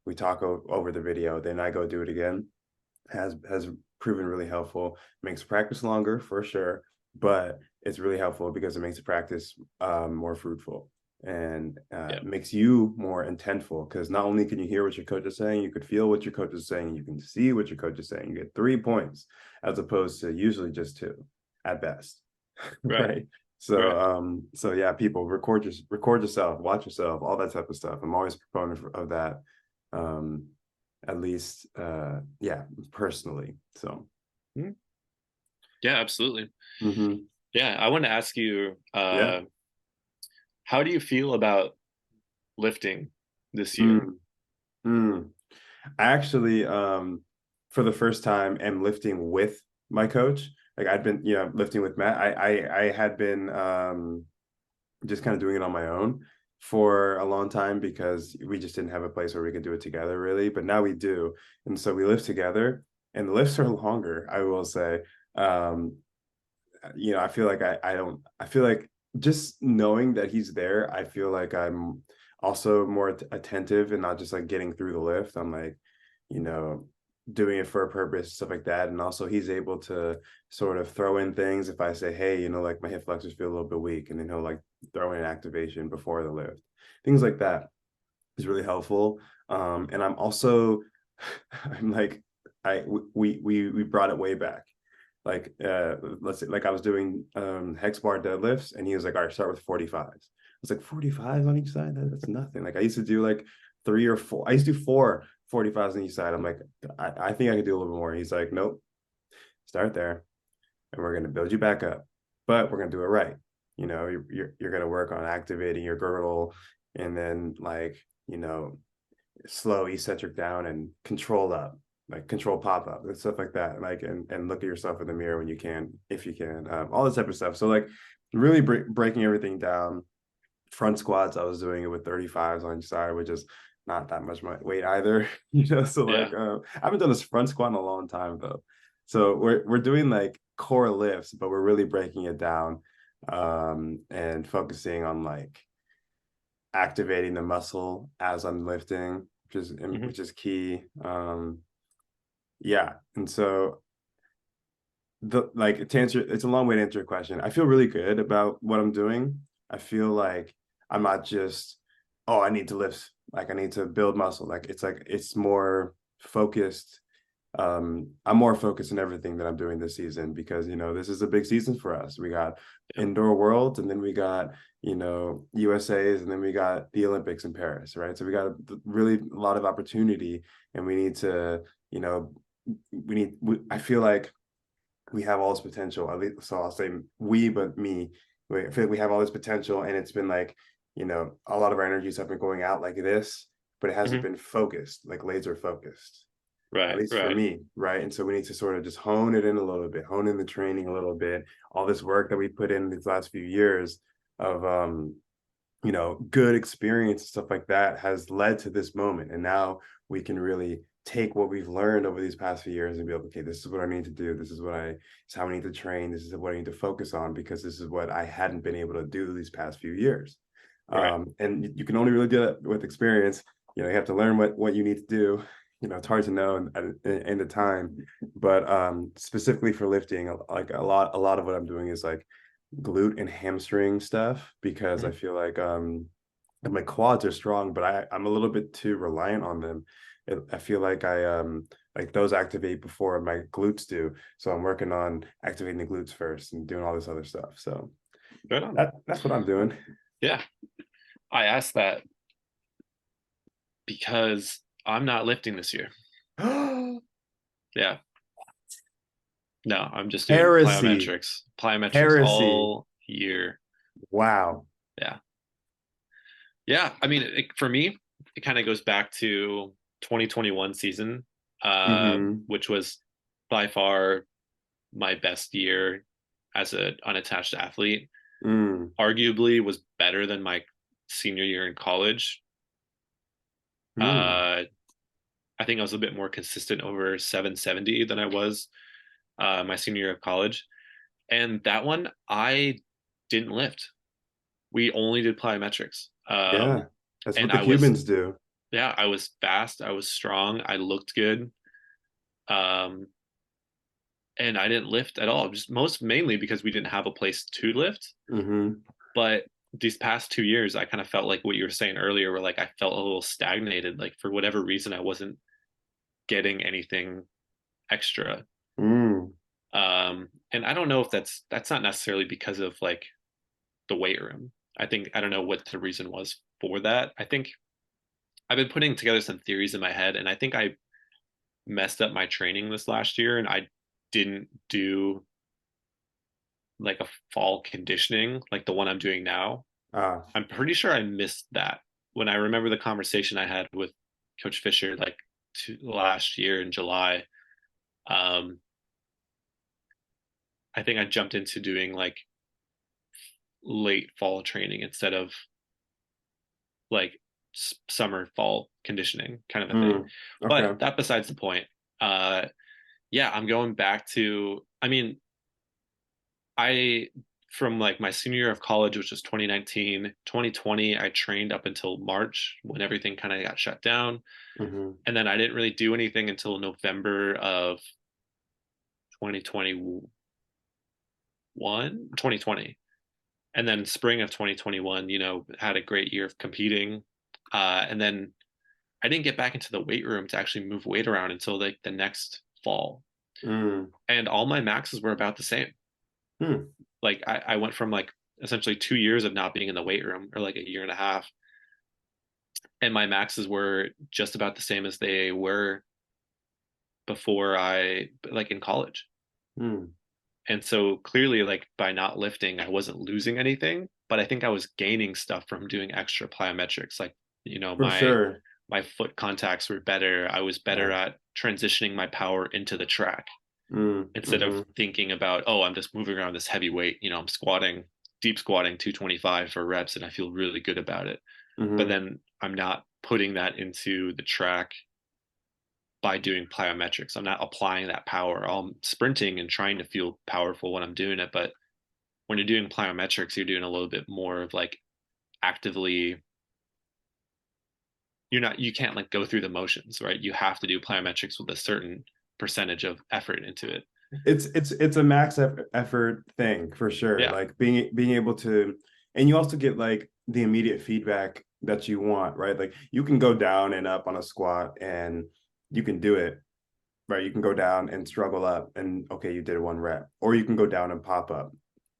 We talk over the video, then I go do it again. Has proven really helpful. Makes practice longer for sure, but it's really helpful because it makes the practice more fruitful and Yeah. makes you more intentful. Because not only can you hear what your coach is saying, you could feel what your coach is saying, you can see what your coach is saying. You get 3 points as opposed to usually just two at best, Right. right? So Right. so yeah, people record yourself, watch yourself, all that type of stuff. I'm always a proponent of that. Um, at least yeah, personally. So Mhm. Yeah, absolutely. mhm. Yeah, I want to ask you, Yeah. how do you feel about lifting this year? Mm. Mm. I actually for the first time am lifting with my coach. Like I'd been, lifting with Matt. I had been just kind of doing it on my own for a long time because we just didn't have a place where we could do it together really, but now we do. And so we live together and the lifts are longer, I will say. Um I feel like I don't I feel like just knowing that he's there, I feel like I'm also more attentive and not just like getting through the lift. I'm like, you know, doing it for a purpose, stuff like that. And also he's able to sort of throw in things if I say, hey, like my hip flexors feel a little bit weak, and then he'll like throw in activation before the lift. Things like that is really helpful. And I'm also I'm like I we brought it way back, like let's say like I was doing hex bar deadlifts and he was like, all right, start with 45s. I was like, 45 on each side, that's nothing. Like I used to do like 3 or 4, I used to do 4 45s on each side. I'm like, I think I could do a little bit more. He's like, nope, start there and we're going to build you back up, but we're going to do it right. You're going to work on activating your girdle and then like, slow eccentric down and control up, like control pop up and stuff like that. Like, and look at yourself in the mirror when you can, if you can, all this type of stuff. So like really breaking everything down. Front squats, I was doing it with 35s on each side, which is not that much weight either. So Yeah. like, I haven't done this front squat in a long time though. So we're doing like core lifts, but we're really breaking it down, and focusing on like activating the muscle as I'm lifting, Hmm. which is key. Yeah, and so the like to answer, it's a long way to answer your question. I feel really good about what I'm doing. I feel like I'm not just oh, I need to lift, like I need to build muscle. Like it's more focused. I'm more focused in everything that I'm doing this season because this is a big season for us. We got Yeah. indoor worlds, and then we got USA's, and then we got the Olympics in Paris, right? So we got really a lot of opportunity, and we need to, you know, I feel like we have all this potential. At least, so I'll say we, but me. I feel like we have all this potential, and it's been like, a lot of our energies have been going out like this, but it hasn't Hmm. been focused, like laser focused, at Right, least for right, me, right? And so we need to sort of just hone it in a little bit, hone in the training a little bit. All this work that we put in these last few years of good experience and stuff like that has led to this moment. And now we can really take what we've learned over these past few years and be like, okay, this is what I need to do. This is how I need to train. This is what I need to focus on because this is what I hadn't been able to do these past few years. right, And you can only really do that with experience. You have to learn what you need to do. It's hard to know in the time, but specifically for lifting, like a lot of what I'm doing is like glute and hamstring stuff because I mhm, feel like my quads are strong, but I'm a little bit too reliant on them. I feel like like those activate before my glutes do. So I'm working on activating the glutes first and doing all this other stuff. So right on. that's what I'm doing. Yeah, I asked that because I'm not lifting this year. Yeah, no, I'm just doing Heresy. plyometrics Heresy. all year. Wow. Yeah, yeah. I mean, for me, it kind of goes back to 2021 season, Mm-hmm. which was by far my best year as an unattached athlete. Mm. Arguably, was better than my senior year in college. Mm. Uh, I think I was a bit more consistent over 770 than I was my senior year of college. And that one, I didn't lift. We only did plyometrics. Yeah. That's And what the I was, Cubans do. yeah, I was fast. I was strong. I looked good. Um, and I didn't lift at all, just most mainly because we didn't have a place to lift. Mm-hmm. But these past 2 years, I kind of felt like what you were saying earlier, where like I felt a little stagnated. Like for whatever reason, I wasn't getting anything extra. Mm. And I don't know if that's not necessarily because of like the weight room. I don't know what the reason was for that. I think I've been putting together some theories in my head, and I think I messed up my training this last year, and I didn't do like a fall conditioning like the one I'm doing now. Ah. I'm pretty sure I missed that when I remember the conversation I had with Coach Fisher like last year in July. Um, I think I jumped into doing like late fall training instead of like summer fall conditioning kind of a thing. Mm. But Okay. that besides the point. Uh, yeah, I'm going back to. I mean, I from like my senior year of college, which was 2019, 2020, I trained up until March when everything kind of got shut down. Mm-hmm. And then I didn't really do anything until November of 2021, 2020. And then spring of 2021, had a great year of competing. And then I didn't get back into the weight room to actually move weight around until like the next fall. Mm. And all my maxes were about the same. Mm. Like I went from like essentially 2 years of not being in the weight room or like a year and a half. And my maxes were just about the same as they were before like in college. Mm. And so clearly, like by not lifting, I wasn't losing anything, but I think I was gaining stuff from doing extra plyometrics. Like, For sure. my foot contacts were better. I was better Yeah. at transitioning my power into the track Mm. instead of Mm-hmm. thinking about, oh, I'm just moving around this heavy weight. I'm squatting, deep squatting 225 for reps, and I feel really good about it. But Mm-hmm. then I'm not putting that into the track by doing plyometrics. I'm not applying that power. I'm sprinting and trying to feel powerful when I'm doing it. But when you're doing plyometrics, you're doing a little bit more of like actively, you can't like go through the motions, right? You have to do plyometrics with a certain percentage of effort into it. It's a max effort thing for sure. Yeah. Like being able to, and you also get like the immediate feedback that you want, right? Like you can go down and up on a squat and you can do it, right? You can go down and struggle up and okay, you did 1 rep, or you can go down and pop up.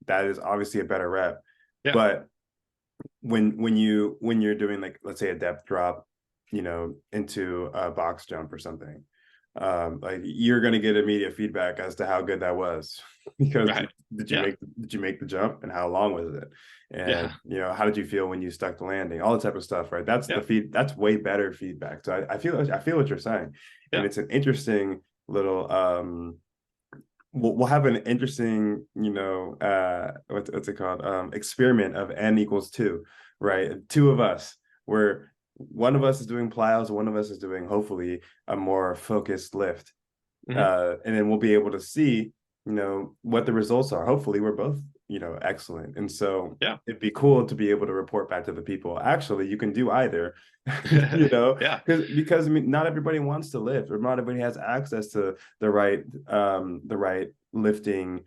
That is obviously a better rep. Yeah. But when you're doing like let's say a depth drop, into a box jump or something, like you're gonna get immediate feedback as to how good that was because Right. did you Yeah. make the jump and how long was it, and Yeah. how did you feel when you stuck the landing, all the type of stuff, right? Yeah. That's way better feedback. So I feel what you're saying, and Yeah. it's an interesting little we'll have an interesting, what's it called? Experiment of n=2, right? Two of us, where one of us is doing plyos, and one of us is doing hopefully a more focused lift. Hmm. And then we'll be able to see, what the results are. Hopefully we're both, excellent. And so Yeah. it'd be cool to be able to report back to the people. Actually, you can do either, you know, Yeah. because I mean, not everybody wants to lift, or not everybody has access to the right lifting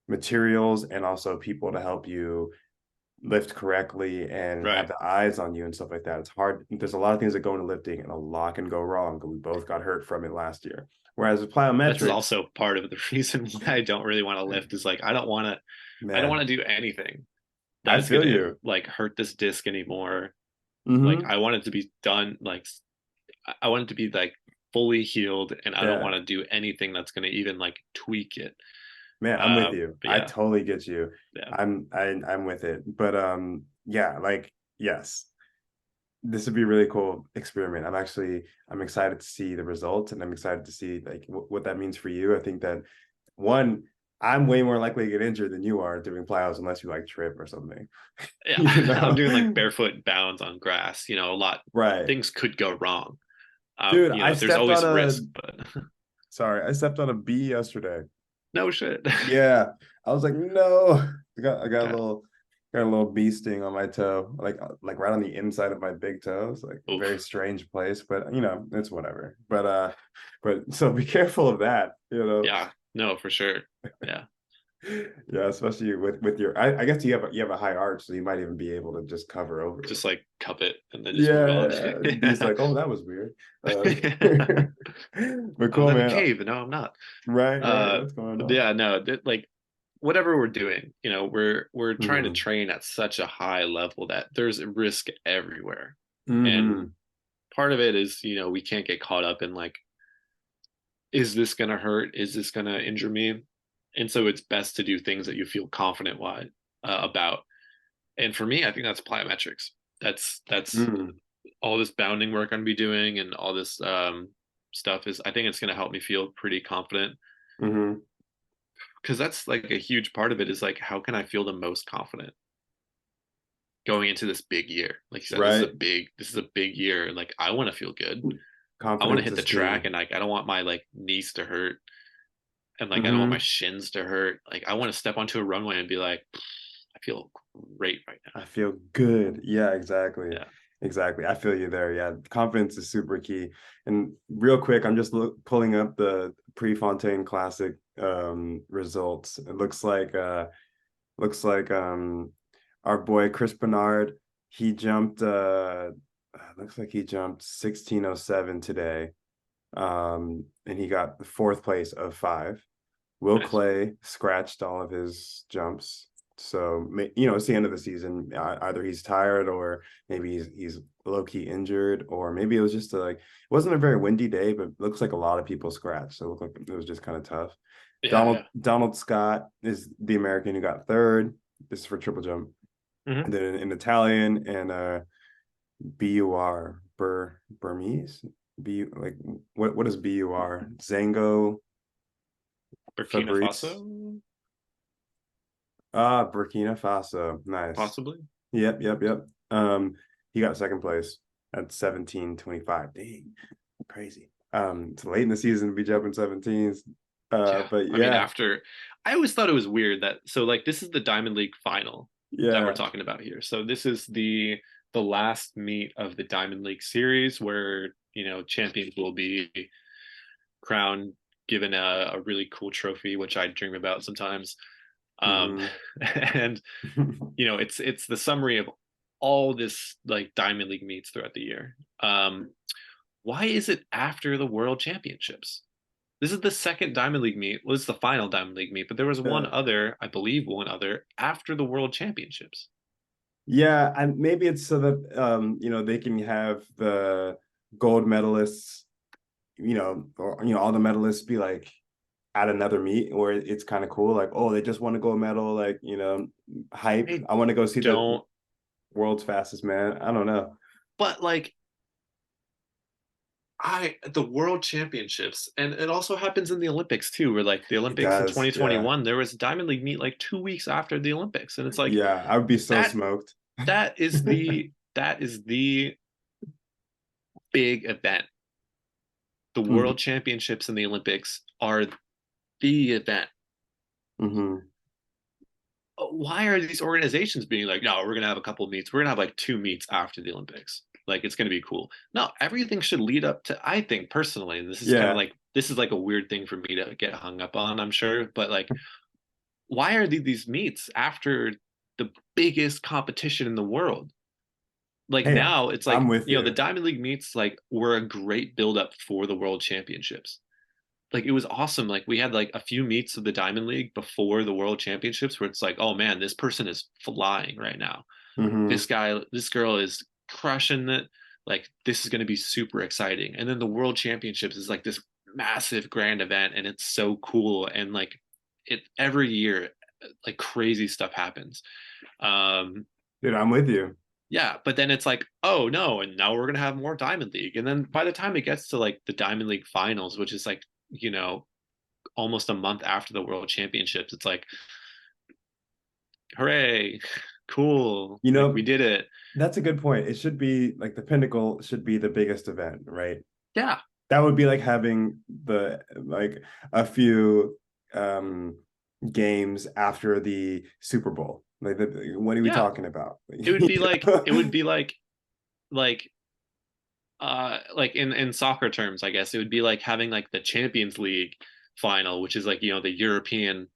materials, and also people to help you lift correctly and have Right. the eyes on you and stuff like that. It's hard. There's a lot of things that go into lifting, and a lot can go wrong. We both got hurt from it last year. Whereas with This is plyometrics, also part of the reason why I don't really want to lift is like I don't man, want to do anything I that's feel gonna you. like hurt this disc anymore. Like Mm-hmm. I want it to be done, like I want it to be like fully healed, and I don't Yeah, want to do anything that's gonna even like tweak it. man, I'm with you. But I yeah, totally get you. yeah. I'm with it. But yeah, like yes, this would be a really cool experiment. I'm excited to see the results, and I'm excited to see like what that means for you. I think that one, I'm way more likely to get injured than you are doing plyos unless you like trip or something. Yeah, you I'm doing like know? barefoot bounds on grass. You know, a lot Right. things could go wrong. Dude, You know, there's always risk, but I stepped on a bee yesterday. no shit. Yeah. I was like, no. I got Yeah. a little bee sting on my toe, like right on the inside of my big toes, like very Oof. strange place, but it's whatever. But so be careful of that, Yeah. No, for sure. Yeah. Yeah, especially with your I guess you have a high arch, so you might even be able to just cover over it. Just like cup it and then just move on. Yeah, bees like, oh, that was weird. But I'm cool, in a man. cave, and no, I'm not. Right. Uh, What's going on? yeah, no, like whatever we're doing, you know, we're trying to Hmm. train at such a high level that there's risk everywhere. And Hmm. part of it is, you know, we can't get caught up in like, is this gonna hurt? Is this gonna injure me? And so it's best to do things that you feel confident about. And for me, I think that's plyometrics. That's Hmm. all this bounding work I'm gonna be doing and all this stuff is I think it's gonna help me feel pretty confident Hmm. because that's like a huge part of it is like how can I feel the most confident going into this big year? Like you said, Right. this is a big year and like I want to feel good. I want to Confidence hit the is track key. and like I don't want my like knees to hurt and like I don't want my Hmm. shins to hurt. Like I want to step onto a runway and be like I feel great right now. I feel good. Yeah, exactly. Yeah. Exactly. I feel you there. Yeah. Confidence is super key. And real quick, I'm just pulling up the Prefontaine Classic results. It looks like our boy Chris Bernard, he jumped looks like he jumped 1607 today. And he got the fourth place of 5. Will Nice. Clay scratched all of his jumps. So, it's the end of the season. Either he's tired, or maybe he's low key injured, or maybe it was just it wasn't a very windy day, but it looks like a lot of people scratched. So it looked like it was just kind of tough. Yeah, yeah. Donald Scott is the American who got third. This is for triple jump. Hmm. And then in Italian, and Burmese. Like what is BUR? Zango Burkina Fabrice. Faso, Ah, Burkina Faso. Nice. possibly. Yep. He got second place at 17:25. Dang, crazy. It's late in the season to be jumping 17s. Yeah. But I mean, yeah, after I always thought it was weird that so like this is the Diamond League final that we're yeah. talking about here. So this is the last meet of the Diamond League series where, you know, champions will be crowned, given a really cool trophy, which I dream about sometimes. Um Hmm. and you know, it's the summary of all this like Diamond League meets throughout the year. Why is it after the World Championships? This is the second Diamond League meet. Well, this is the final Diamond League meet, but there was one Uh, other, I believe, one other after the World Championships. yeah, and maybe it's so that they can have the gold medalists, or all the medalists be like at another meet where it's kind of cool. Like, oh, they just want to go medal, like, hype. I I want to go see the don't, world's fastest man. I don't know. but like the World Championships, and it also happens in the Olympics too, where like the It Olympics in does. Yeah. 2021, there was a Diamond League meet like 2 weeks after the Olympics, and it's like Yeah. I would be so that smoked. that is the big event. The Hmm. World Championships and the Olympics are the event. Hmm. Why are these organizations being like, no, we're gonna have a couple of meets. We're gonna have like 2 meets after the Olympics. Like it's gonna be cool. No, everything should lead up to. I think personally, and this is kind of Yeah. like this is like a weird thing for me to get hung up on. I'm sure, but like, why are these meets after the biggest competition in the world? Like Hey, now, it's I'm like with the you. Diamond League meets like were a great build up for the World Championships. Like it was awesome. Like we had like a few meets of the Diamond League before the World Championships where it's like, oh man, this person is flying right now. Hmm. This guy, this girl is crushing it. Like this is going to be super exciting. And then the World Championships is like this massive grand event, and it's so cool. And like it every year, like crazy stuff happens. Um, Dude, I'm with you. yeah, but then it's like, oh no, and now we're gonna have more Diamond League. And then by the time it gets to like the Diamond League finals, which is like, almost a month after the World Championships, it's like, hooray, cool, You like we know, did it. that's a good point. It should be like the pinnacle should be the biggest event, right? Yeah, That would be like having the like a few games after the Super Bowl. Like, what are we yeah. talking about? It would be like like in soccer terms, I guess it would be like having like the Champions League final, which is like, the European,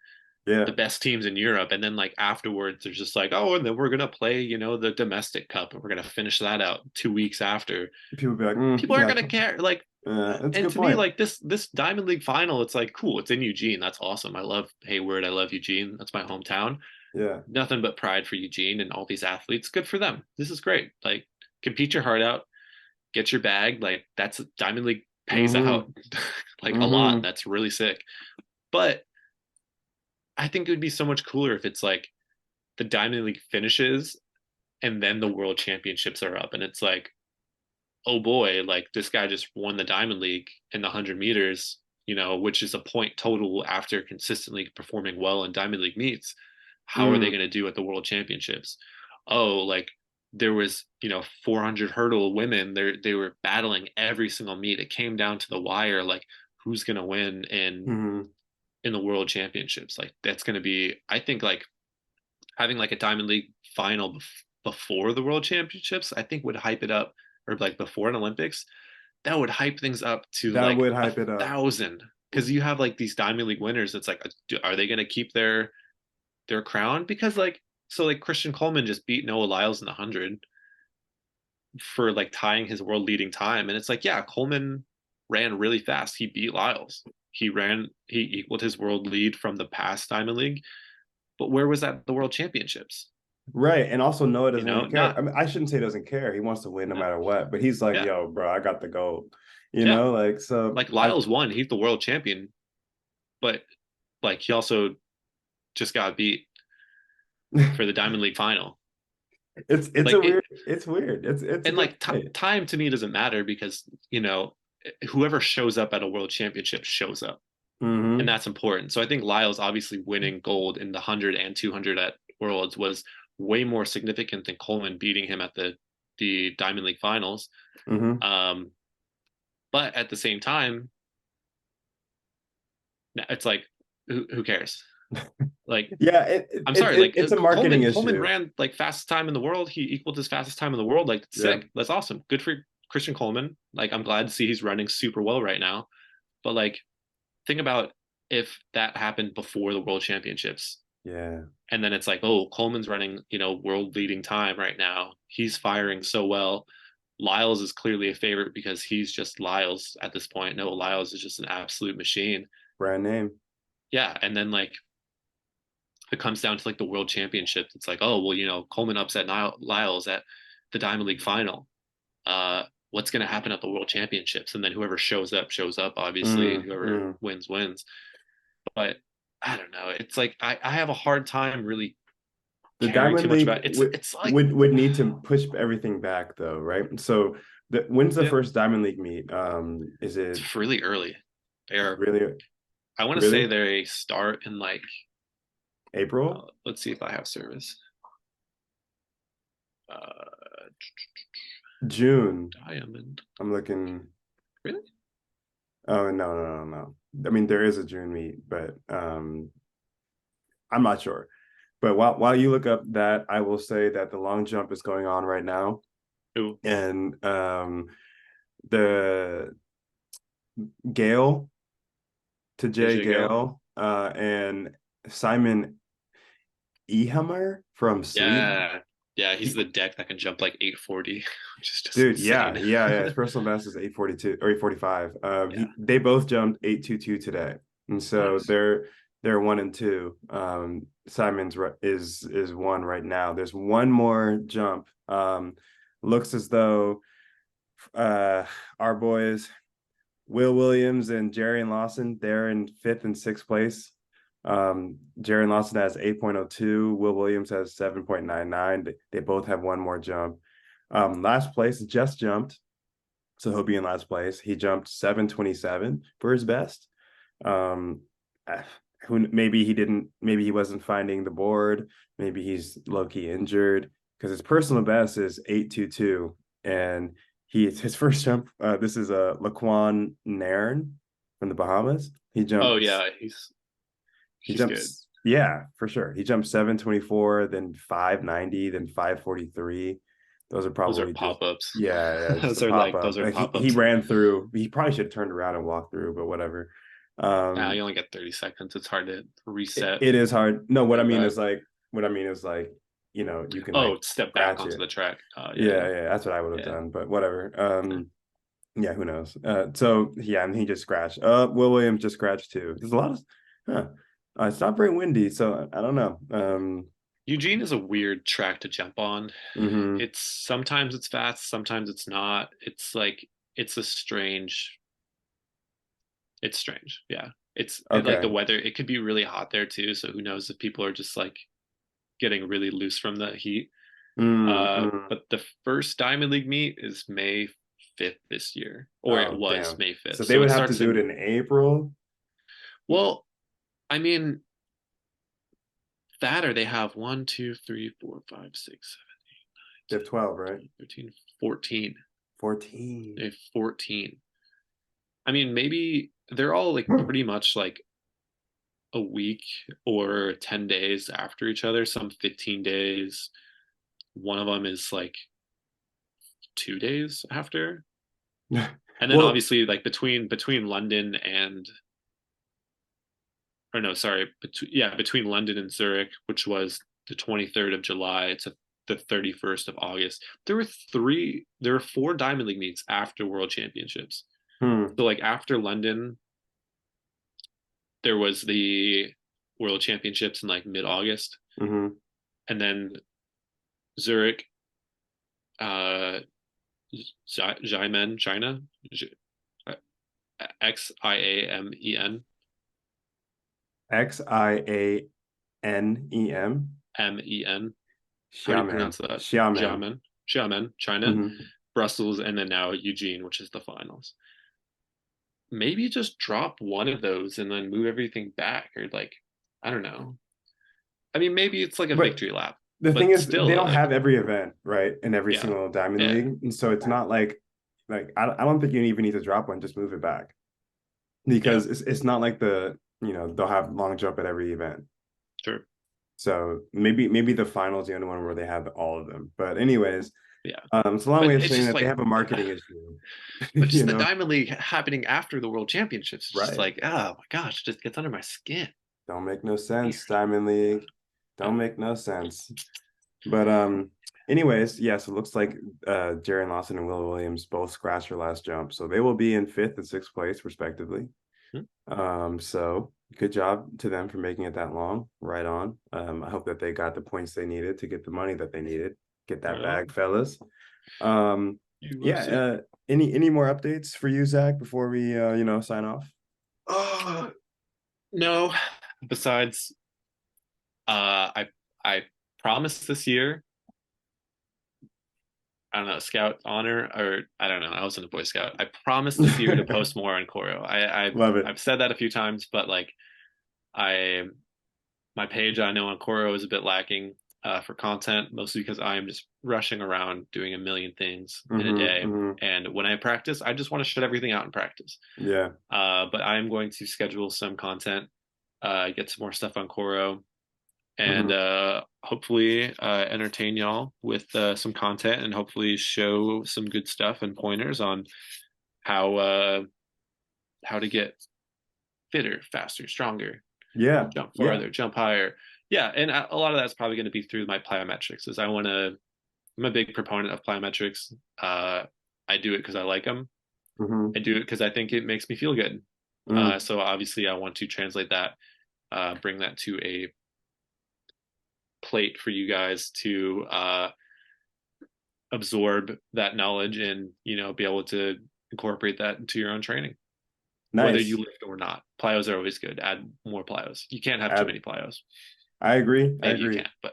the Yeah. best teams in Europe, and then like afterwards there's just like, oh, and then we're gonna play, the domestic cup, and we're gonna finish that out 2 weeks after. People be like, People aren't yeah, gonna care. Like, that's a and good to me, point. like this Diamond League final, it's like cool. It's in Eugene. That's awesome. I love Hayward. I love Eugene. That's my hometown. Yeah. Nothing but pride for Eugene and all these athletes. Good for them. This is great. Like, compete your heart out, get your bag. Like, that's Diamond League pays Mm-hmm. out like a lot. Mm-hmm. That's really sick. But I think it would be so much cooler if it's like the Diamond League finishes and then the World Championships are up, and it's like, oh boy, like this guy just won the Diamond League in the 100 meters, which is a point total after consistently performing well in Diamond League meets. How are they Mm. going to do at the World Championships? Oh, like there was, 400 hurdle women. They were battling every single meet. It came down to the wire, like who's going to win Mm-hmm. in the World Championships. Like that's going to be, I think, like having like a Diamond League final before the World Championships, I think would hype it up, or like before an Olympics, that would hype things up to That like would a hype it up. thousand. Because you have like these Diamond League winners. It's like, are they going to keep their crown? Because like, so like Christian Coleman just beat Noah Lyles in the 100 for like tying his world leading time, and it's like, yeah, Coleman ran really fast. He beat Lyles. He equaled his world lead from the past Diamond League. But where was that the World Championships? Right. And also Noah doesn't even care. Not I mean, I shouldn't say he doesn't care. He wants to win no no, matter what. But he's like, yeah, yo, bro, I got the gold. yeah. Like, so Like I Lyles won. He's the world champion, but like he also just got beat for the Diamond League final. it's Like a it, weird, it's weird. It's a and good like point. time to me doesn't matter because whoever shows up at a world championship shows up, and Mm-hmm. that's important. So I think Lyles obviously winning gold in the 100 and 200 at Worlds was way more significant than Coleman beating him at the Diamond League finals. Mm-hmm. Um, but at the same time, it's like who cares? Like Yeah, I'm sorry, like it's a marketing Coleman issue. ran like fastest time in the world. He equaled his fastest time in the world. Like Yeah. sick. That's awesome. Good for Christian Coleman. Like I'm glad to see he's running super well right now. But like think about if that happened before the World Championships. Yeah. And then it's like, oh, Coleman's running, world leading time right now. He's firing so well. Lyles is clearly a favorite because he's just Lyles at this point. No, Lyles is just an absolute machine. Brand name. Yeah. And then like it comes down to like the world championships. It's like, oh, well, Coleman upset Lyles at the Diamond League final. What's going to happen at the world championships? And then whoever shows up, obviously, and whoever Mm. wins. But I don't know. It's like I have a hard time really The caring too Diamond much League about it. It's like would need to push everything back though, right? So when's the yeah, first Diamond League meet? Is it it's really early. They're really I want to say really they start in like April? let's see if I have service. Uh June. Diamond. I'm looking. Really? Oh no. I mean there is a June meet, but I'm not sure. But while you look up that, I will say that the long jump is going on right now. Ooh, And the Gale to Jay AJ Gill. Gale and Simon Ehammer from Sweden. Yeah. Yeah, he's He, the deck that can jump like 840, which is just dude, yeah, insane. his personal best is 842 or 845. Yeah. They both jumped 822 today, and so Nice. they're 1 and 2. Simon's is one right now. There's one more jump. Looks as though uh our boys Will Williams and Jerry Lawson, they're in 5th and 6th place. Jerry Lawson has 8.02. Will Williams has 7.99. They both have one more jump. Last place just jumped, so he'll be in last place. He jumped 7:27 for his best. Um, who maybe he didn't, maybe he wasn't finding the board. Maybe he's low key injured because his personal best is 8:22, and his first jump. This is a Laquan Nairn from the Bahamas. Oh yeah, He he's good. jumps. Yeah, for sure. He jumped 7:24, then 5:90, then 5:43. Those are Those are probably just pop-ups. yeah, just a Those are pop like up. those are He pop-ups. ran through. He probably should have turned around and walked through, but whatever. Now you Um, only get 30 seconds. It's hard to reset, it is hard. No, go back. what I mean is like, you can like Oh, step back scratch onto it. the track. Yeah, Yeah, that's what I would have yeah. done, but whatever. Yeah. Yeah, who knows? So yeah, and he just scratched. Will Williams just scratched too. There's a lot of huh. It's not very windy, so I don't know. Eugene is a weird track to jump on. Mhm. It's sometimes it's fast, sometimes it's not. It's like it's a strange. It's strange. Yeah. Like the Okay. weather. It could be really hot there too. So who knows if people are just like getting really loose from the heat. Mm. But the first Diamond League meet is May 5th this year, or it Oh, was damn. May So 5th. they So would it have to starts do it in, in April. well, I mean, that or they have 1, 2, 3, 4, 5, 6, They have 12, right? 13, 14. 14. They have 14. I mean, maybe they're all like pretty much like a week or 10 days after each other, some 15 days. One of them is like 2 days after. And then Well, obviously like between London and or no, sorry, between London and Zurich, which was the 23rd of July to the 31st of August. There were four Diamond League meets after World Championships. hmm, So like after London, there was the World Championships in like mid-August, mhm. and then Zurich, uh, Xiamen, China, Xiamen, Xianem. Men. How do you Xiamen. pronounce that? Xiamen. Xiamen, China, Mhm. Brussels, and then now Eugene, which is the finals. Maybe just drop one of those and then move everything back, or like, I don't know. I mean, maybe it's like a But victory lap, the thing but is, they still, don't like, have every event, right? In every yeah, single Diamond yeah, League. And so it's not like I don't think you even need to drop one, just move it back. yeah, Because it's not like they'll have long jump at every event. sure, So maybe the final is the only one where they have all of them. But anyways, yeah. it's a long But way of it's saying just that they like, have a marketing issue. but you just the know, Diamond League happening after the World Championships, it's just right? like, oh my gosh, it just gets under my skin. Don't make no sense, Weird. Diamond League. Don't make no sense. But anyways, yes, it looks like Jaron Lawson and Will Williams both scratched their last jump. So they will be in fifth and sixth place respectively. So good job to them for making it that long. Right on. I hope that they got the points they needed to get the money that they needed. Get that bag, fellas. Yeah, any more updates for you, Zach, before we sign off? No, besides I promised this year, I don't know, Scout honor, or I don't know, I was in a Boy Scout. I promised this year to post more on Coro. Love it. I've said that a few times, but like I my page I know on Coro is a bit lacking for content, mostly because I am just rushing around doing a million things in a day. And when I practice, I just want to shut everything out in practice. Yeah. But I am going to schedule some content, get some more stuff on Coro, and hopefully entertain y'all with some content, and hopefully show some good stuff and pointers on how to get fitter, faster, stronger, Yeah. jump farther, jump higher. Yeah, and a lot of that's probably going to be through my plyometrics. Is I'm a big proponent of plyometrics. I do it because I like them. I do it because I think it makes me feel good. So obviously I want to translate that, bring that to a plate for you guys to absorb that knowledge and be able to incorporate that into your own training. Nice. Whether you lift or not. Plyos are always good. Add more plyos. You can't have too many plyos. I agree. Maybe you can, but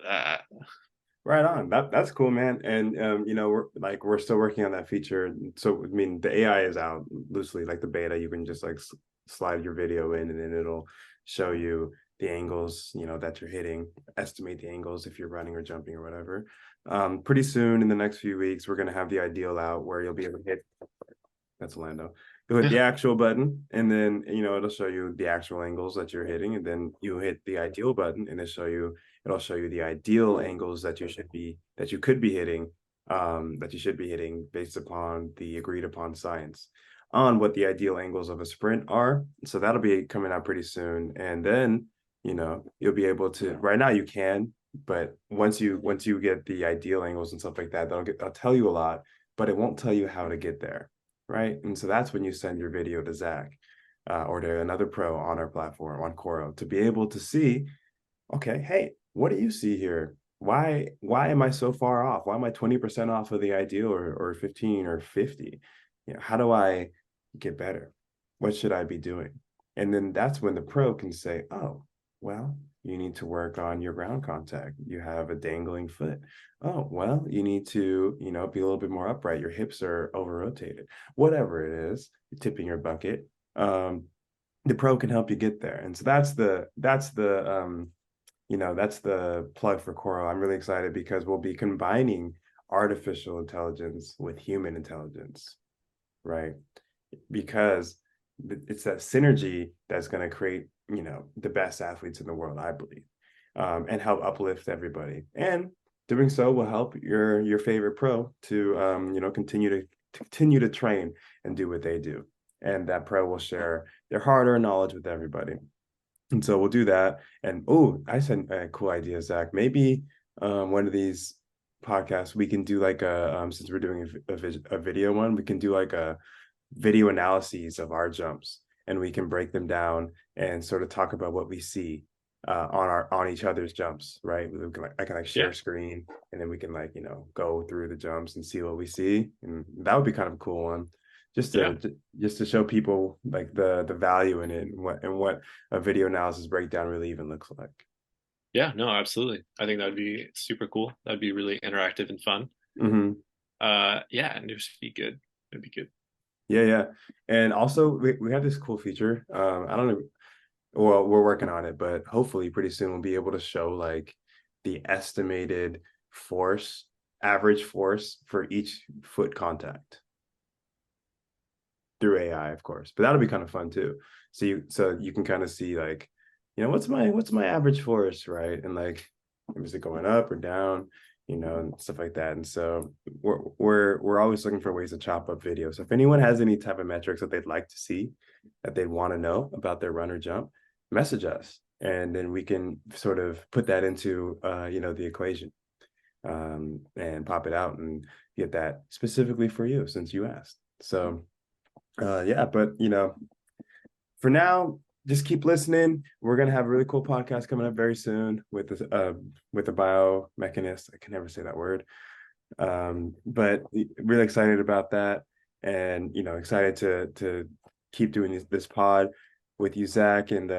right on. That's cool, man. And we're still working on that feature. So I mean, the AI is out loosely, like the beta. You can just like slide your video in, and then it'll show you the angles that you're hitting, estimate the angles if you're running or jumping or whatever. Pretty soon in the next few weeks, we're gonna have the ideal out where you'll be able to hit. That's Orlando. You'll hit the actual button, and then it'll show you the actual angles that you're hitting, and then you hit the ideal button, and it'll show you the ideal angles that you could be hitting, that you should be hitting based upon the agreed upon science on what the ideal angles of a sprint are. So that'll be coming out pretty soon, and then you'll be able to. Right now you can, but once you get the ideal angles and stuff like that, that'll tell you a lot, but it won't tell you how to get there. Right. And so that's when you send your video to Zach or to another pro on our platform on Coro to be able to see, okay, hey, what do you see here? Why am I so far off? Why am I 20% off of the ideal or 15 or 50? How do I get better? What should I be doing? And then that's when the pro can say, oh, well, you need to work on your ground contact. You have a dangling foot. Oh, well, you need to, be a little bit more upright. Your hips are over rotated. Whatever it is, you're tipping your bucket. The pro can help you get there. And so that's the plug for Coro. I'm really excited because we'll be combining artificial intelligence with human intelligence, right? Because it's that synergy that's going to create the best athletes in the world, I believe, and help uplift everybody. And doing so will help your favorite pro to continue to train and do what they do. And that pro will share their hard-earned knowledge with everybody. And so we'll do that. And I said a cool idea, Zach. Maybe one of these podcasts we can do like since we're doing a video one, we can do like a video analyses of our jumps, and we can break them down and sort of talk about what we see on each other's jumps, right? I can share screen, and then we can go through the jumps and see what we see, and that would be kind of a cool one, just to show people like the value in it, and what a video analysis breakdown really even looks like. Yeah, no, absolutely. I think that would be super cool. That'd be really interactive and fun. Yeah, and it would be good. It'd be good. Yeah. And also we have this cool feature. I don't know. Well, we're working on it, but hopefully pretty soon we'll be able to show like the estimated average force for each foot contact through AI, of course. But that'll be kind of fun too. So you can kind of see like, what's my average force, right? And like, is it going up or down? And stuff like that. And so we're always looking for ways to chop up videos. So if anyone has any type of metrics that they'd like to see, that they want to know about their run or jump, message us, and then we can sort of put that into the equation, and pop it out and get that specifically for you since you asked. So yeah, but for now, just keep listening. We're gonna have a really cool podcast coming up very soon with with a biomechanist. I can never say that word. But really excited about that, and excited to keep doing this pod with you, Zach, and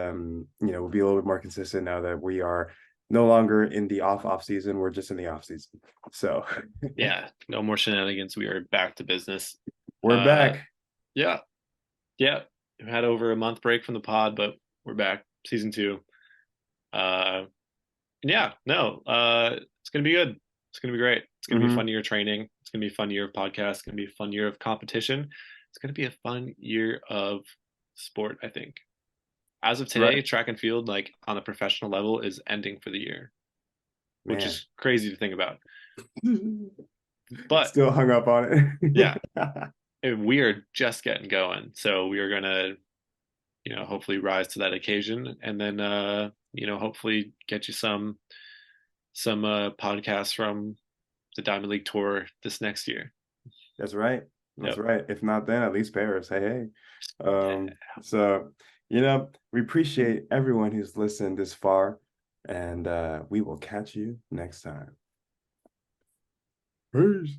we'll be a little bit more consistent now that we are no longer in the off season. We're just in the off season. So Yeah, no more shenanigans. We are back to business. we're Uh, back. yeah, yeah. We had over a month break from the pod, but we're back, season 2. Uh, yeah, no, it's gonna be good. It's gonna be great. It's gonna be a Mm-hmm. fun year of training. It's gonna be a fun year of podcast. It's gonna be a fun year of competition. It's gonna be a fun year of sport, I think. As of Right, today, track and field, like on a professional level, is ending for the year, which man. is crazy to think about. But Still hung up on yeah, it. we are just getting going. So we are gonna, hopefully rise to that occasion, and then hopefully get you some podcasts from the Diamond League Tour this next year. That's right. That's Yep. right. If not then, at least Paris. Hey, hey. Yeah. So, we appreciate everyone who's listened this far, and we will catch you next time. Peace.